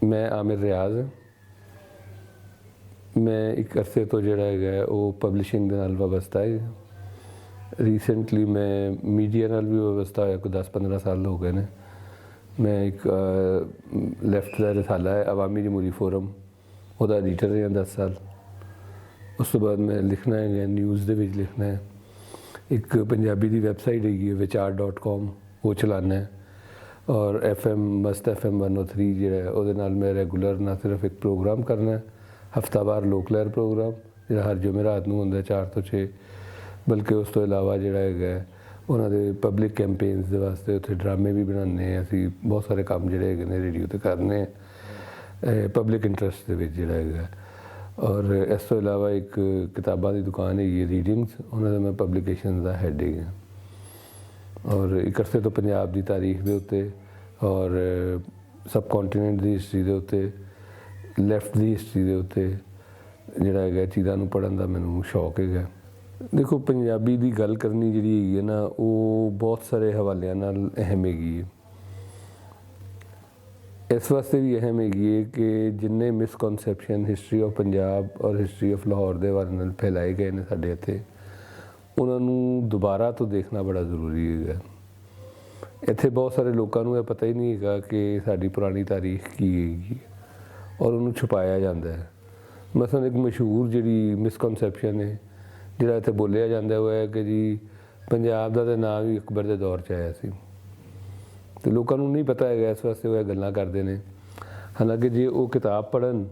मैं आमिर रियाज मैं एक अरसे तो जोड़ा है वो पब्लिशिंग दे नाल वाबस्ता है। रीसेंटली मैं मीडिया नाल भी वाबस्ता होया कोई 10-15 साल हो गए ने। मैं एक लैफ्ट का रसाला है अवामी जमहूरी फोरम ਉਹਦਾ एडिटर रहा 10 साल। उस तो बाद मैं लिखना है न्यूज़ दे विच लिखना है। एक पंजाबी की वैबसाइट हैगी vichar.com वो चलाना है और FM मस्त FM 103 जो वो मैं रेगूलर ना सिर्फ एक प्रोग्राम करना है हफ्तावार लोक लहर प्रोग्राम जो हर जुमेरात को होंगे 4 ਤੋਂ 6 बल्कि उस तो इलावा जोड़ा है उन्होंने पब्लिक कैंपेन्स के वास्ते उत्थे ड्रामे भी बनाने असी बहुत सारे काम जोड़े है रेडियो पर करने पब्लिक इंटरस्ट के जोड़ा है। और इस तो इलावा एक किताबों की दुकान है रीडिंग्स उन्होंने मैं पब्लिकेशन का हैड है। और एक अरसे तो पंजाब की तारीख के उत्ते और सब कॉन्टीनेंट की हिस्टरी के उत्ते लैफ्ट की हिस्टरी के उत्ते जोड़ा है चीज़ों पढ़न का मैनू शौक है। देखो पंजाबी की गल करनी जी है ना वो बहुत सारे हवालों नाल अहम हैगी है। इस वास्ते भी अहम हैगी है कि जिन्ने मिसकॉन्सैप्शन हिस्टरी ऑफ पंजाब और हिस्टरी ऑफ लाहौर के बारे में फैलाए गए हैं साढ़े इत्थे उन्होंने दोबारा तो देखना बड़ा जरूरी है। इत्थे बहुत सारे लोगों को पता ही नहीं है कि साड़ी पुरानी तारीख की हैगी और उन्होंने छुपाया जाता है। मसलन एक मशहूर जी मिसकॉन्सैप्शन है जोड़ा इत्थे बोलिया जाता है कि जी पंजाब का तो नाम ही अकबर के दौर च आया सी तो लोगों को नहीं पता है इस वास्ते वो गल्लां करते हैं। हालांकि जे वो किताब पढ़न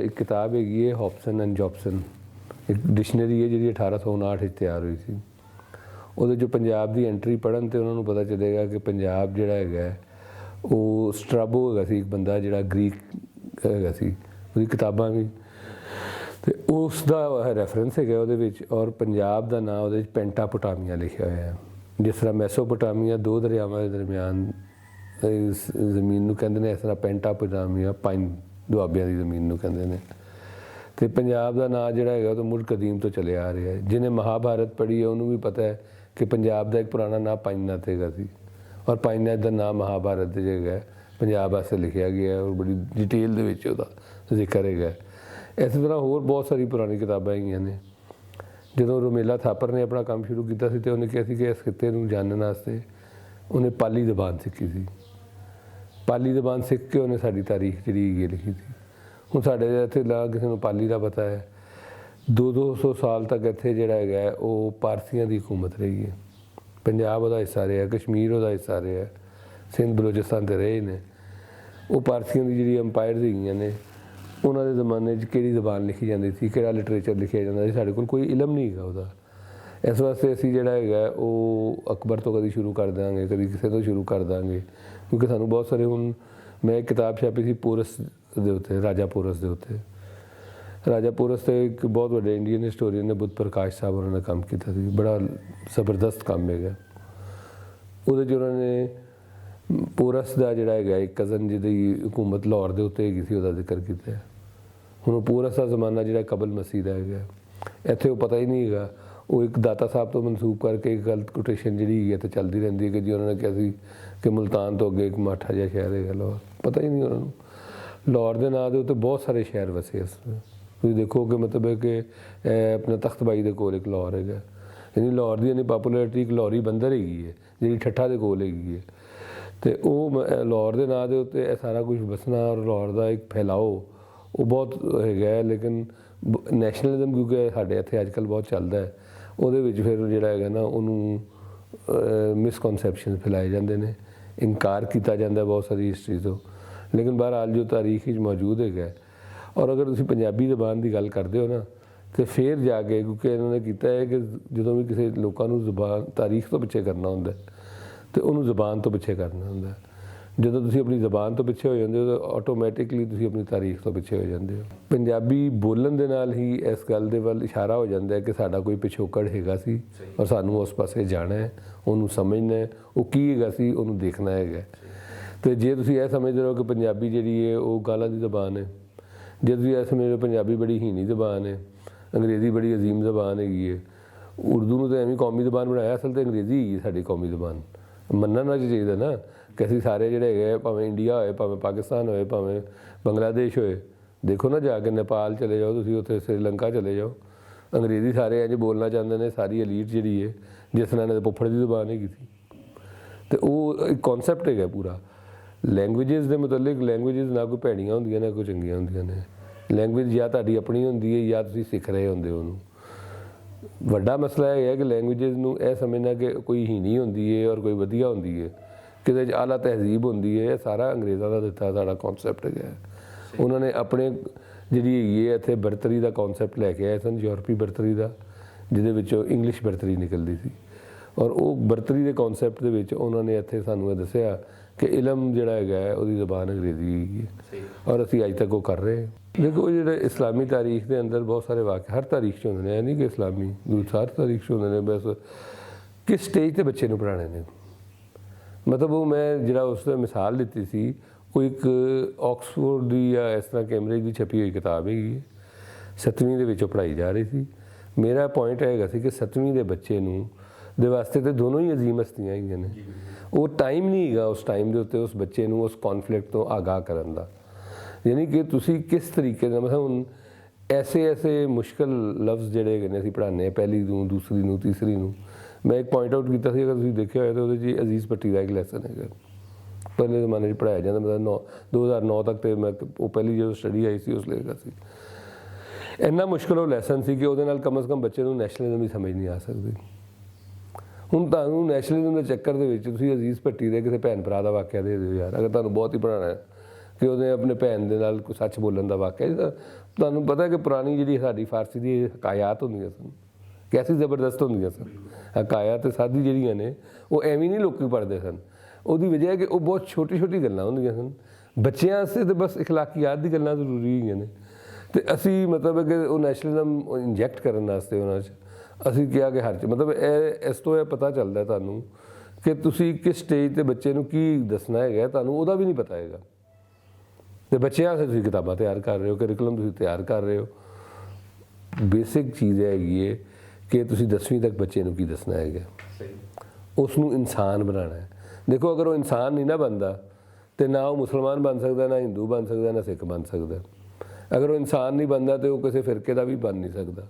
एक किताब हैगी है हॉब्सन एंड जॉब्सन एक डिक्शनरी है जी 1859 तैयार हुई सी वो जो पंजाब की एंट्री पढ़न तो उन्होंने पता चलेगा कि पंजाब जोड़ा है वो स्ट्राबो है एक बंदा जोड़ा ग्रीक है उसकी किताबां भी तो उसका रैफरेंस है और पंजाब का नाम वो पेंटापोटामिया लिखा हुआ है। जिस तरह मैसोपोटामिया 2 दरियावां के दरम्यान जमीन को कहते हैं इस तरह पेंटापोटामिया 5 दुआबियां की जमीन को कहते हैं। तो पंजाब का नाम जोड़ा है तो मुड़ कदीम तो चले आ रहा है। जिन्हें महाभारत पढ़ी है उन्होंने भी पता है कि पंजाब का एक पुराना नाम पाइनाथ हैगा सी और पाइनाथ का नाम महाभारत जो है पंजाब वास्ते लिखा गया है और बड़ी डिटेल के जिक्र है। इस तरह होर बहुत सारी पुरानी किताबां हैगियां ने। जो रोमेला थापर ने अपना काम शुरू किया तो उन्हें कहा कि इस खिते को जानने वास्ते उन्हें पाली जबान सीखी थी। पाली जबान सीख के उन्हें साड़ी तारीख जी लिखी थी। हूँ साढ़े इतने ला किसी को पाली का पता है 200 साल तक इतने जोड़ा है वो पारसियों की हुकूमत रही है। पंजाब वह हिस्सा रहा कश्मीर वह हिस्सा रहा सिंध बलोचिस्तान तो रहे ने। वो पारसियों की जी अंपायर ने उन्होंने जमाने कि जबान लिखी जाती थी कि लिटरेचर लिखा जाता साढ़े को कोई इलम नहीं है वह। इस वास्ते असी जोड़ा है वो अकबर तो कभी शुरू कर देंगे कभी किसी तो शुरू कर देंगे क्योंकि सूँ बहुत सारे हूँ मैं एक किताब छापी थी पोरस के उत्ते राजा पोरस के उत्ते। राजा पोरस से एक बहुत बड़े इंडियन हिस्टोरीयन ने बुद्ध प्रकाश साहब उन्होंने काम किया बड़ा जबरदस्त काम है। वो उन्होंने पोरस का जोड़ा है एक कज़न जिसकी हुकूमत लाहौर के उत्ते हैगी सी उसका जिक्र किया। हूँ पोरस का जमाना जो कबल मसीह का है इतने वो पता ही नहीं है। वो एक दाता साहब तो मनसूब करके एक गलत कोटेशन जी है तो चलती रहती है कि जी उन्होंने कहा कि मुल्तान तो अगे एक माठा जहा शहर है लाहौर पता ही नहीं उन्होंने। लाहौर के नाम के उत्ते बहुत सारे शहर वसे तुम देखो कि मतलब है कि अपना तख्तबाई के कोल एक लाहौर है यानी लाहौर की इन्नी पॉपूलैरिटी एक लाहौरी बंदर हैगी है जी ठट्ठा के कोल हैगी है। तो वो लाहौर के नाम के उत्ते सारा कुछ वसना और लाहौर का एक फैलाओ वो बहुत है। लेकिन नैशनलिज्म क्योंकि साढ़े इतने अजकल बहुत चलता है वो फिर जोड़ा है ना उन्होंने मिसकॉन्सैप्शन फैलाए जाते हैं इनकार किया जाता है बहुत सारी हिस्टरी तो। लेकिन बहरहाल जो तारीख मौजूद है और अगर तुम पंजाबी जबान की गल करते हो ना तो फिर जाके क्योंकि इन्होंने किया है कि जो भी किसी लोगों को जबान तारीख तो पिछे करना होंगे तो उन्होंने जबान तो पिछे करना होंगे। जो तुम अपनी जबान तो पिछे हो जाते हो तो ऑटोमैटिकली तुम अपनी तारीख तो पिछे हो जाते हो। पंजाबी बोलन के नाल ही इस गल के वाल इशारा हो जाता है कि साडा कोई पिछोकड़ हैगा सी और सानू उस पासे जाना है उन्होंने समझना है वो की हैगा सी उन्होंने देखना है। तो जे तुम यह समझते हो कि पंजाबी जी है वो गालां की जबान है जे तुम यह समझते हो पंजाबी बड़ी हीनी जबान है अंग्रेज़ी बड़ी अजीम जबान हैगी है उर्दू में तो एवं कौमी जबान बनाया असल तो अंग्रेज़ी ही साड़ी कौमी जबान ਮੰਨਣਾ ਚਾਹੀਦਾ ਨਾ ਕਿ ਅਸੀਂ ਸਾਰੇ ਜਿਹੜੇ ਹੈਗੇ, ਭਾਵੇਂ ਇੰਡੀਆ ਹੋਏ, ਭਾਵੇਂ ਪਾਕਿਸਤਾਨ ਹੋਏ, ਭਾਵੇਂ ਬੰਗਲਾਦੇਸ਼ ਹੋਏ, ਦੇਖੋ ਨਾ ਜਾ ਕੇ ਨੇਪਾਲ ਚਲੇ ਜਾਓ ਤੁਸੀਂ, ਉੱਥੇ ਸ੍ਰੀਲੰਕਾ ਚਲੇ ਜਾਓ, ਅੰਗਰੇਜ਼ੀ ਸਾਰੇ ਇੰਝ ਬੋਲਣਾ ਚਾਹੁੰਦੇ ਨੇ। ਸਾਰੀ ਐਲੀਟ ਜਿਹੜੀ ਹੈ, ਜਿਸ ਤਰ੍ਹਾਂ ਇਹਨਾਂ ਦੇ ਫੁੱਫੜ ਦੀ ਜ਼ੁਬਾਨ ਹੈਗੀ ਸੀ, ਅਤੇ ਉਹ ਇੱਕ ਕੌਨਸੈਪਟ ਹੈਗਾ ਪੂਰਾ ਲੈਂਗੁਏਜਿਸ ਦੇ ਮੁਤਲਕ। ਲੈਂਗੁਏਜਿਸ ਨਾ ਕੋਈ ਭੈੜੀਆਂ ਹੁੰਦੀਆਂ ਨੇ ਕੋਈ ਚੰਗੀਆਂ ਹੁੰਦੀਆਂ ਨੇ। ਲੈਂਗੁਏਜ ਜਾਂ ਤੁਹਾਡੀ ਆਪਣੀ ਹੁੰਦੀ ਹੈ ਜਾਂ ਤੁਸੀਂ ਸਿੱਖ ਰਹੇ ਹੁੰਦੇ ਹੋ ਉਹਨੂੰ। ਵੱਡਾ ਮਸਲਾ ਇਹ ਹੈ ਕਿ ਲੈਂਗੁਏਜਿਸ ਨੂੰ ਇਹ ਸਮਝਣਾ ਕਿ ਕੋਈ ਹੀਣੀ ਹੁੰਦੀ ਹੈ ਔਰ ਕੋਈ ਵਧੀਆ ਹੁੰਦੀ ਹੈ, ਕਿਤੇ 'ਚ ਆਲਾ ਤਹਿਜ਼ੀਬ ਹੁੰਦੀ ਹੈ। ਇਹ ਸਾਰਾ ਅੰਗਰੇਜ਼ਾਂ ਦਾ ਦਿੱਤਾ ਸਾਡਾ ਕੌਨਸੈਪਟ ਹੈਗਾ। ਉਹਨਾਂ ਨੇ ਆਪਣੇ ਜਿਹੜੀ ਹੈਗੀ ਹੈ ਇੱਥੇ ਬਰਤਰੀ ਦਾ ਕੌਨਸੈਪਟ ਲੈ ਕੇ ਆਏ ਸਨ, ਯੂਰਪੀ ਬਰਤਰੀ ਦਾ, ਜਿਹਦੇ ਵਿੱਚੋਂ ਇੰਗਲਿਸ਼ ਬਰਤਰੀ ਨਿਕਲਦੀ ਸੀ। ਔਰ ਉਹ ਬਰਤਰੀ ਦੇ ਕੌਨਸੈਪਟ ਦੇ ਵਿੱਚ ਉਹਨਾਂ ਨੇ ਇੱਥੇ ਸਾਨੂੰ ਇਹ ਦੱਸਿਆ ਕਿ ਇਲਮ ਜਿਹੜਾ ਹੈਗਾ ਉਹਦੀ ਜ਼ਬਾਨ ਅੰਗਰੇਜ਼ੀ ਹੈਗੀ ਹੈ, ਔਰ ਅਸੀਂ ਅੱਜ ਤੱਕ ਉਹ ਕਰ ਰਹੇ ਹਾਂ। ਦੇਖੋ ਜਿਹੜੇ ਇਸਲਾਮੀ ਤਾਰੀਖ ਦੇ ਅੰਦਰ ਬਹੁਤ ਸਾਰੇ ਵਾਕਿਆ ਹਰ ਤਾਰੀਖ 'ਚ ਹੁੰਦੇ ਨੇ, ਇਹ ਨਹੀਂ ਕਿ ਇਸਲਾਮੀ ਸਾਰੀ ਤਾਰੀਖ 'ਚ ਹੁੰਦੇ ਨੇ। ਬਸ ਕਿਸ ਸਟੇਜ 'ਤੇ ਬੱਚੇ ਨੂੰ ਪੜ੍ਹਾਉਣੇ ਨੇ, ਮਤਲਬ ਉਹ ਮੈਂ ਜਿਹੜਾ ਉਸ ਤੇ ਮਿਸਾਲ ਦਿੱਤੀ ਸੀ, ਉਹ ਇੱਕ ਆਕਸਫੋਰਡ ਦੀ ਜਾਂ ਇਸ ਤਰ੍ਹਾਂ ਕੈਂਬਰਿਜ ਦੀ ਛਪੀ ਹੋਈ ਕਿਤਾਬ ਹੈਗੀ, 7ਵੀਂ ਦੇ ਵਿੱਚੋਂ ਪੜ੍ਹਾਈ ਜਾ ਰਹੀ ਸੀ। ਮੇਰਾ ਪੁਆਇੰਟ ਹੈਗਾ ਸੀ ਕਿ 7ਵੀਂ ਦੇ ਬੱਚੇ ਨੂੰ ਦੇ ਵਾਸਤੇ ਤਾਂ ਦੋਨੋਂ ਹੀ ਅਜ਼ੀਮ ਹਸਤੀਆਂ ਹੈਗੀਆਂ ਨੇ। ਉਹ ਟਾਈਮ ਨਹੀਂ ਹੈਗਾ ਉਸ ਟਾਈਮ ਦੇ ਉੱਤੇ ਉਸ ਬੱਚੇ ਨੂੰ ਉਸ ਕੌਨਫਲਿਕਟ ਤੋਂ ਆਗਾਹ ਕਰਨ ਦਾ। ਯਾਨੀ ਕਿ ਤੁਸੀਂ ਕਿਸ ਤਰੀਕੇ ਨਾਲ, ਮਤਲਬ ਹੁਣ ਐਸੇ ਮੁਸ਼ਕਿਲ ਲਫ਼ਜ਼ ਜਿਹੜੇ ਹੈਗੇ ਨੇ ਅਸੀਂ ਪੜ੍ਹਾਉਂਦੇ ਹਾਂ, ਪਹਿਲੀ ਨੂੰ, ਦੂਸਰੀ ਨੂੰ, ਤੀਸਰੀ ਨੂੰ। ਮੈਂ ਇੱਕ ਪੁਆਇੰਟ ਆਊਟ ਕੀਤਾ ਸੀ, ਅਗਰ ਤੁਸੀਂ ਦੇਖਿਆ ਹੋਇਆ ਤਾਂ ਉਹਦੇ 'ਚ ਅਜ਼ੀਜ਼ ਭੱਟੀ ਦਾ ਇੱਕ ਲੈਸਨ ਹੈਗਾ, ਪਹਿਲੇ ਜ਼ਮਾਨੇ 'ਚ ਪੜ੍ਹਾਇਆ ਜਾਂਦਾ, ਮਤਲਬ 2009 ਤੱਕ ਤੇ ਮੈਂ ਉਹ ਪਹਿਲੀ ਜਦੋਂ ਸਟੱਡੀ ਆਈ ਸੀ ਉਸ ਲੇਗਾ ਸੀ। ਇੰਨਾ ਮੁਸ਼ਕਿਲ ਉਹ ਲੈਸਨ ਸੀ ਕਿ ਉਹਦੇ ਨਾਲ ਕਮ ਅਜ਼ ਕਮ ਬੱਚੇ ਨੂੰ ਨੈਸ਼ਨਲਿਜ਼ਮ ਦੀ ਸਮਝ ਨਹੀਂ ਆ ਸਕਦੀ। ਹੁਣ ਤੁਹਾਨੂੰ ਨੈਸ਼ਨਲਿਜ਼ਮ ਦੇ ਚੱਕਰ ਦੇ ਵਿੱਚ ਤੁਸੀਂ ਅਜ਼ੀਜ਼ ਭੱਟੀ ਦੇ ਕਿਸੇ ਭੈਣ ਭਰਾ ਦਾ ਵਾਕਿਆ ਦੇ ਦਿਓ ਯਾਰ, ਅਗਰ ਤੁਹਾਨੂੰ ਬਹੁਤ ਹੀ ਪੜ੍ਹਾਉਣਾ ਹੈ ਕਿ ਉਹਨੇ ਆਪਣੇ ਭੈਣ ਦੇ ਨਾਲ ਕੋਈ ਸੱਚ ਬੋਲਣ ਦਾ ਵਾਕਿਆ। ਜਿਹਦਾ ਤੁਹਾਨੂੰ ਪਤਾ ਕਿ ਪੁਰਾਣੀ ਜਿਹੜੀ ਸਾਡੀ ਫਾਰਸੀ ਦੀ ਹਕਾਇਤ ਹੁੰਦੀਆਂ ਸਨ, ਕੈਸੀ ਜ਼ਬਰਦਸਤ ਹੁੰਦੀਆਂ ਸਨ। ਹਕਾਇਤ ਸਾਦੀ ਜਿਹੜੀਆਂ ਨੇ ਉਹ ਐਵੇਂ ਨਹੀਂ ਲੋਕੀ ਪੜ੍ਹਦੇ ਸਨ। ਉਹਦੀ ਵਜ੍ਹਾ ਹੈ ਕਿ ਉਹ ਬਹੁਤ ਛੋਟੀ ਛੋਟੀ ਗੱਲਾਂ ਹੁੰਦੀਆਂ ਸਨ। ਬੱਚਿਆਂ ਵਾਸਤੇ ਤਾਂ ਬਸ ਇਖਲਾਕੀਆਤ ਦੀ ਗੱਲਾਂ ਜ਼ਰੂਰੀ ਹੈਗੀਆਂ ਨੇ, ਅਤੇ ਅਸੀਂ ਮਤਲਬ ਕਿ ਉਹ ਨੈਸ਼ਨਲਿਜ਼ਮ ਇੰਜੈਕਟ ਕਰਨ ਵਾਸਤੇ ਉਹਨਾਂ 'ਚ ਅਸੀਂ ਕਿਹਾ ਕਿ ਹਰ ਮਤਲਬ ਇਸ ਤੋਂ ਇਹ ਪਤਾ ਚੱਲਦਾ ਤੁਹਾਨੂੰ ਕਿ ਤੁਸੀਂ ਕਿਸ ਸਟੇਜ 'ਤੇ ਬੱਚੇ ਨੂੰ ਕੀ ਦੱਸਣਾ ਹੈਗਾ, ਤੁਹਾਨੂੰ ਉਹਦਾ ਵੀ ਨਹੀਂ ਪਤਾ ਹੈਗਾ। ਅਤੇ ਬੱਚਿਆਂ ਵਾਸਤੇ ਤੁਸੀਂ ਕਿਤਾਬਾਂ ਤਿਆਰ ਕਰ ਰਹੇ ਹੋ, ਕਰਿਕੂਲਮ ਤੁਸੀਂ ਤਿਆਰ ਕਰ ਰਹੇ ਹੋ। ਬੇਸਿਕ ਚੀਜ਼ ਹੈਗੀ ਹੈ ਕਿ ਤੁਸੀਂ 10ਵੀਂ ਤੱਕ ਬੱਚੇ ਨੂੰ ਕੀ ਦੱਸਣਾ ਹੈਗਾ, ਉਸ ਨੂੰ ਇਨਸਾਨ ਬਣਾਉਣਾ ਹੈ। ਦੇਖੋ ਅਗਰ ਉਹ ਇਨਸਾਨ ਨਹੀਂ ਨਾ ਬਣਦਾ ਤਾਂ ਨਾ ਉਹ ਮੁਸਲਮਾਨ ਬਣ ਸਕਦਾ, ਨਾ ਹਿੰਦੂ ਬਣ ਸਕਦਾ, ਨਾ ਸਿੱਖ ਬਣ ਸਕਦਾ। ਅਗਰ ਉਹ ਇਨਸਾਨ ਨਹੀਂ ਬਣਦਾ ਤਾਂ ਉਹ ਕਿਸੇ ਫਿਰਕੇ ਦਾ ਵੀ ਬਣ ਨਹੀਂ ਸਕਦਾ।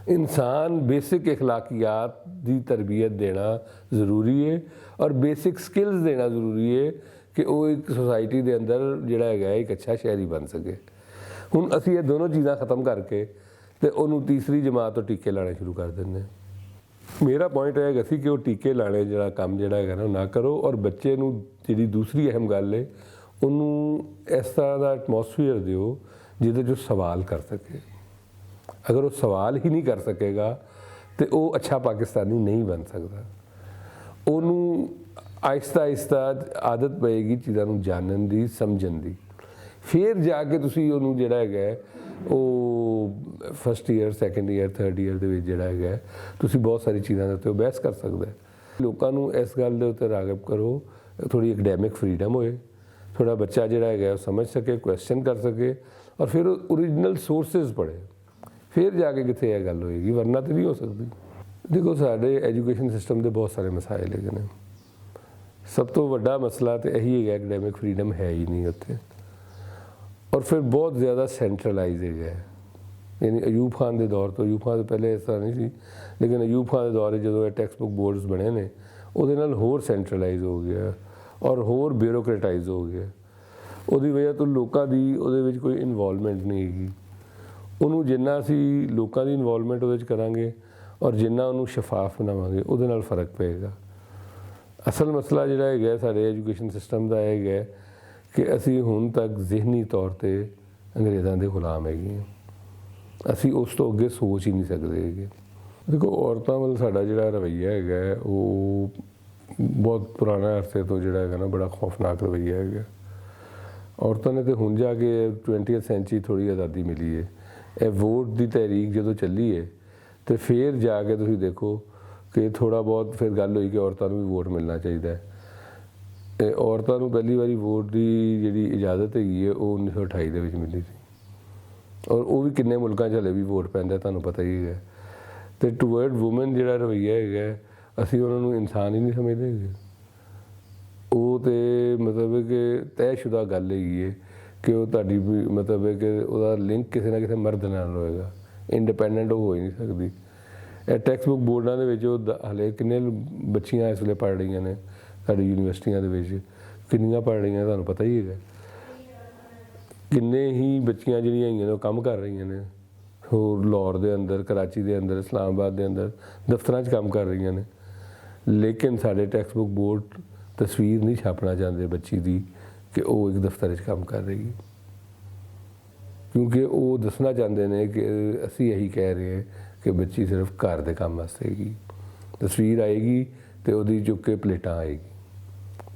ਇਨਸਾਨ ਬੇਸਿਕ ਇਖਲਾਕੀਆਤ ਦੀ ਤਰਬੀਅਤ ਦੇਣਾ ਜ਼ਰੂਰੀ ਹੈ, ਔਰ ਬੇਸਿਕ ਸਕਿੱਲਸ ਦੇਣਾ ਜ਼ਰੂਰੀ ਹੈ ਕਿ ਉਹ ਇੱਕ ਸੁਸਾਇਟੀ ਦੇ ਅੰਦਰ ਜਿਹੜਾ ਹੈਗਾ ਇੱਕ ਅੱਛਾ ਸ਼ਹਿਰੀ ਬਣ ਸਕੇ। ਹੁਣ ਅਸੀਂ ਇਹ ਦੋਨੋਂ ਚੀਜ਼ਾਂ ਖ਼ਤਮ ਕਰਕੇ ਅਤੇ ਉਹਨੂੰ ਤੀਸਰੀ ਜਮਾਤ ਤੋਂ ਟੀਕੇ ਲਾਣੇ ਸ਼ੁਰੂ ਕਰ ਦਿੰਦੇ ਹਾਂ। ਮੇਰਾ ਪੁਆਇੰਟ ਇਹ ਹੈਗਾ ਸੀ ਕਿ ਉਹ ਟੀਕੇ ਲਾਣੇ ਜਿਹੜਾ ਕੰਮ ਜਿਹੜਾ ਹੈਗਾ ਨਾ ਉਹ ਨਾ ਕਰੋ, ਔਰ ਬੱਚੇ ਨੂੰ ਜਿਹੜੀ ਦੂਸਰੀ ਅਹਿਮ ਗੱਲ ਹੈ ਉਹਨੂੰ ਇਸ ਤਰ੍ਹਾਂ ਦਾ ਐਟਮੋਸਫੀਅਰ ਦਿਓ ਜਿਹਦੇ 'ਚ ਉਹ ਸਵਾਲ ਕਰ ਸਕੇ। ਅਗਰ ਉਹ ਸਵਾਲ ਹੀ ਨਹੀਂ ਕਰ ਸਕੇਗਾ ਤਾਂ ਉਹ ਅੱਛਾ ਪਾਕਿਸਤਾਨੀ ਨਹੀਂ ਬਣ ਸਕਦਾ। ਉਹਨੂੰ ਆਹਿਸਤਾ ਆਹਿਸਤਾ ਆਦਤ ਪਏਗੀ ਚੀਜ਼ਾਂ ਨੂੰ ਜਾਣਨ ਦੀ, ਸਮਝਣ ਦੀ। ਫਿਰ ਜਾ ਕੇ ਤੁਸੀਂ ਉਹਨੂੰ ਜਿਹੜਾ ਹੈਗਾ ਉਹ first year, second year, third year ਦੇ ਵਿੱਚ ਜਿਹੜਾ ਹੈਗਾ ਤੁਸੀਂ ਬਹੁਤ ਸਾਰੀ ਚੀਜ਼ਾਂ ਦੇ ਉੱਤੇ ਉਹ ਬਹਿਸ ਕਰ ਸਕਦੇ। ਲੋਕਾਂ ਨੂੰ ਇਸ ਗੱਲ ਦੇ ਉੱਤੇ ਰਾਗਬ ਕਰੋ, ਥੋੜ੍ਹੀ ਐਕਡੈਮਿਕ ਫਰੀਡਮ ਹੋਏ, ਥੋੜ੍ਹਾ ਬੱਚਾ ਜਿਹੜਾ ਹੈਗਾ ਉਹ ਸਮਝ ਸਕੇ, ਕੁਐਸਚਨ ਕਰ ਸਕੇ, ਔਰ ਫਿਰ ਉਹ ਓਰੀਜਨਲ ਸੋਰਸਿਸ ਪੜ੍ਹੇ, ਫਿਰ ਜਾ ਕੇ ਕਿੱਥੇ ਇਹ ਗੱਲ ਹੋਏਗੀ, ਵਰਨਾ ਤਾਂ ਨਹੀਂ ਹੋ ਸਕਦੀ। ਦੇਖੋ ਸਾਡੇ ਐਜੂਕੇਸ਼ਨ ਸਿਸਟਮ ਦੇ ਬਹੁਤ ਸਾਰੇ ਮਸਾਇਲ ਹੈਗੇ ਨੇ। ਸਭ ਤੋਂ ਵੱਡਾ ਮਸਲਾ ਤਾਂ ਇਹੀ ਹੈਗਾ ਐਕਡੈਮਿਕ ਫਰੀਡਮ ਹੈ ਹੀ ਨਹੀਂ ਉੱਥੇ, ਔਰ ਫਿਰ ਬਹੁਤ ਜ਼ਿਆਦਾ ਸੈਂਟਰਲਾਈਜ਼ ਹੈਗਾ। ਯਾਨੀ ਅਯੂਬ ਖਾਨ ਦੇ ਦੌਰ ਤੋਂ, ਅਯੂਬ ਖਾਨ ਤੋਂ ਪਹਿਲੇ ਇਸ ਤਰ੍ਹਾਂ ਨਹੀਂ ਸੀ, ਲੇਕਿਨ ਅਯੂਬ ਖਾਨ ਦੇ ਦੌਰ ਜਦੋਂ ਇਹ ਟੈਕਸਟ ਬੁੱਕ ਬੋਰਡਸ ਬਣੇ ਨੇ ਉਹਦੇ ਨਾਲ ਹੋਰ ਸੈਂਟਰਲਾਈਜ਼ ਹੋ ਗਿਆ ਔਰ ਹੋਰ ਬਿਊਰੋਕਰੇਟਾਈਜ਼ ਹੋ ਗਿਆ। ਉਹਦੀ ਵਜ੍ਹਾ ਤੋਂ ਲੋਕਾਂ ਦੀ ਉਹਦੇ ਵਿੱਚ ਕੋਈ ਇਨਵੋਲਵਮੈਂਟ ਨਹੀਂ ਹੈਗੀ। ਉਹਨੂੰ ਜਿੰਨਾ ਅਸੀਂ ਲੋਕਾਂ ਦੀ ਇਨਵੋਲਵਮੈਂਟ ਉਹਦੇ 'ਚ ਕਰਾਂਗੇ ਔਰ ਜਿੰਨਾ ਉਹਨੂੰ ਸ਼ਫਾਫ ਬਣਾਵਾਂਗੇ ਉਹਦੇ ਨਾਲ ਫ਼ਰਕ ਪਏਗਾ। ਅਸਲ ਮਸਲਾ ਜਿਹੜਾ ਹੈਗਾ ਸਾਡੇ ਐਜੂਕੇਸ਼ਨ ਸਿਸਟਮ ਦਾ ਹੈਗਾ ਕਿ ਅਸੀਂ ਹੁਣ ਤੱਕ ਜ਼ਿਹਨੀ ਤੌਰ 'ਤੇ ਅੰਗਰੇਜ਼ਾਂ ਦੇ ਗੁਲਾਮ ਹੈਗੇ ਹਾਂ। ਅਸੀਂ ਉਸ ਤੋਂ ਅੱਗੇ ਸੋਚ ਹੀ ਨਹੀਂ ਸਕਦੇ ਹੈਗੇ। ਦੇਖੋ ਔਰਤਾਂ ਵੱਲ ਸਾਡਾ ਜਿਹੜਾ ਰਵੱਈਆ ਹੈਗਾ ਉਹ ਬਹੁਤ ਪੁਰਾਣਾ ਅਰਸੇ ਤੋਂ ਜਿਹੜਾ ਹੈਗਾ ਨਾ ਬੜਾ ਖੌਫਨਾਕ ਰਵੱਈਆ ਹੈਗਾ। ਔਰਤਾਂ ਨੇ ਤਾਂ ਹੁਣ ਜਾ ਕੇ 20th ਸੈਂਚਰੀ ਥੋੜ੍ਹੀ ਆਜ਼ਾਦੀ ਮਿਲੀ ਹੈ। ਇਹ ਵੋਟ ਦੀ ਤਹਿਰੀਕ ਜਦੋਂ ਚੱਲੀ ਹੈ ਅਤੇ ਫਿਰ ਜਾ ਕੇ ਤੁਸੀਂ ਦੇਖੋ ਕਿ ਥੋੜ੍ਹਾ ਬਹੁਤ ਫਿਰ ਗੱਲ ਹੋਈ ਕਿ ਔਰਤਾਂ ਨੂੰ ਵੀ ਵੋਟ ਮਿਲਣਾ ਚਾਹੀਦਾ ਹੈ। ਅਤੇ ਔਰਤਾਂ ਨੂੰ ਪਹਿਲੀ ਵਾਰੀ ਵੋਟ ਦੀ ਜਿਹੜੀ ਇਜਾਜ਼ਤ ਹੈਗੀ ਹੈ ਉਹ 1928 ਦੇ ਵਿੱਚ ਮਿਲੀ ਸੀ, ਔਰ ਉਹ ਵੀ ਕਿੰਨੇ ਮੁਲਕਾਂ 'ਚ ਹਲੇ ਵੀ ਵੋਟ ਪੈਂਦਾ ਤੁਹਾਨੂੰ ਪਤਾ ਹੀ ਹੈ। ਅਤੇ ਟੂਵਰਡ ਵੂਮਨ ਜਿਹੜਾ ਰਵੱਈਆ ਹੈਗਾ ਅਸੀਂ ਉਹਨਾਂ ਨੂੰ ਇਨਸਾਨ ਹੀ ਨਹੀਂ ਸਮਝਦੇ ਹੈਗੇ। ਉਹ ਤੇ ਮਤਲਬ ਹੈ ਕਿ ਤੈਅਸ਼ੁਦਾ ਗੱਲ ਹੈਗੀ ਹੈ ਕਿ ਉਹ ਤੁਹਾਡੀ ਮਤਲਬ ਹੈ ਕਿ ਉਹਦਾ ਲਿੰਕ ਕਿਸੇ ਨਾ ਕਿਸੇ ਮਰਦ ਨਾਲ ਹੋਏਗਾ, ਇੰਡੀਪੈਂਡੈਂਟ ਉਹ ਹੋ ਹੀ ਨਹੀਂ ਸਕਦੀ। ਇਹ ਟੈਕਸਟ ਬੁੱਕ ਬੋਰਡਾਂ ਦੇ ਵਿੱਚ ਉਹ ਹਾਲੇ ਕਿੰਨੇ ਬੱਚੀਆਂ ਇਸ ਵੇਲੇ ਪੜ੍ਹ ਰਹੀਆਂ ਨੇ ਸਾਡੀ ਯੂਨੀਵਰਸਿਟੀਆਂ ਦੇ ਵਿੱਚ, ਕਿੰਨੀਆਂ ਪੜ੍ਹ ਰਹੀਆਂ ਤੁਹਾਨੂੰ ਪਤਾ ਹੀ ਹੈਗਾ। ਕਿੰਨੇ ਹੀ ਬੱਚੀਆਂ ਜਿਹੜੀਆਂ ਹੈਗੀਆਂ ਨੇ ਉਹ ਕੰਮ ਕਰ ਰਹੀਆਂ ਨੇ, ਹੋਰ ਲਾਹੌਰ ਦੇ ਅੰਦਰ, ਕਰਾਚੀ ਦੇ ਅੰਦਰ, ਇਸਲਾਮਾਬਾਦ ਦੇ ਅੰਦਰ ਦਫ਼ਤਰਾਂ 'ਚ ਕੰਮ ਕਰ ਰਹੀਆਂ ਨੇ। ਲੇਕਿਨ ਸਾਡੇ ਟੈਕਸਟ ਬੁੱਕ ਬੋਰਡ ਤਸਵੀਰ ਨਹੀਂ ਛਾਪਣਾ ਚਾਹੁੰਦੇ ਬੱਚੀ ਦੀ ਕਿ ਉਹ ਇੱਕ ਦਫ਼ਤਰ 'ਚ ਕੰਮ ਕਰ ਰਹੀ ਹੈ, ਕਿਉਂਕਿ ਉਹ ਦੱਸਣਾ ਚਾਹੁੰਦੇ ਨੇ ਕਿ ਅਸੀਂ ਇਹੀ ਕਹਿ ਰਹੇ ਹਾਂ ਕਿ ਬੱਚੀ ਸਿਰਫ ਘਰ ਦੇ ਕੰਮ ਵਾਸਤੇ ਹੈਗੀ। ਤਸਵੀਰ ਆਏਗੀ ਤੇ ਉਹਦੀ ਚੁੱਕ ਕੇ ਪਲੇਟਾਂ ਆਏਗੀ,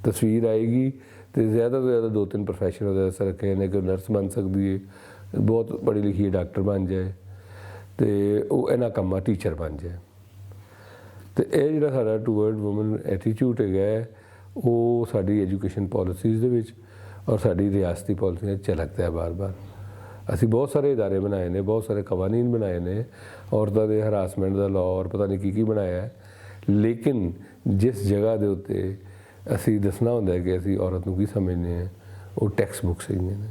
ਤਸਵੀਰ ਆਏਗੀ ਤੇ ਜ਼ਿਆਦਾ ਤੋਂ ਜ਼ਿਆਦਾ 2-3 ਪ੍ਰੋਫੈਸ਼ਨ ਉਹਦੇ ਵਾਸਤੇ ਰੱਖੇ ਨੇ ਕਿ ਨਰਸ ਬਣ ਸਕਦੀ ਹੈ, ਬਹੁਤ ਪੜ੍ਹੀ ਲਿਖੀ ਹੈ, ਡਾਕਟਰ ਬਣ ਜਾਏ, ਤੇ ਉਹ ਇਹਨਾਂ ਕੰਮਾਂ ਟੀਚਰ ਬਣ ਜਾਏ। ਤੇ ਇਹ ਜਿਹੜਾ ਸਾਡਾ ਟੂਵਰਡ ਵੂਮਨ ਐਟੀਟਿਊਡ ਹੈਗਾ ਉਹ ਸਾਡੀ ਐਜੂਕੇਸ਼ਨ ਪਾਲਿਸੀਜ਼ ਦੇ ਵਿੱਚ ਔਰ ਸਾਡੀ ਰਿਆਸਤੀ ਪਾਲਿਸੀਆਂ 'ਚ ਝਲਕਦਾ ਹੈ ਬਾਰ-ਬਾਰ। ਅਸੀਂ ਬਹੁਤ ਸਾਰੇ ਇਦਾਰੇ ਬਣਾਏ ਨੇ, ਬਹੁਤ ਸਾਰੇ ਕਵਾਨੀਨ ਬਣਾਏ ਨੇ, ਔਰਤਾਂ ਦੇ ਹਰਾਸਮੈਂਟ ਦਾ ਲਾਅ ਔਰ ਪਤਾ ਨਹੀਂ ਕੀ ਬਣਾਇਆ ਹੈ, ਲੇਕਿਨ ਜਿਸ ਜਗ੍ਹਾ ਦੇ ਉੱਤੇ ਅਸੀਂ ਦੱਸਣਾ ਹੁੰਦਾ ਹੈ ਕਿ ਅਸੀਂ ਔਰਤ ਨੂੰ ਕੀ ਸਮਝਦੇ ਹਾਂ, ਉਹ ਟੈਕਸਟ ਬੁੱਕਸ ਹੈਗੀਆਂ ਨੇ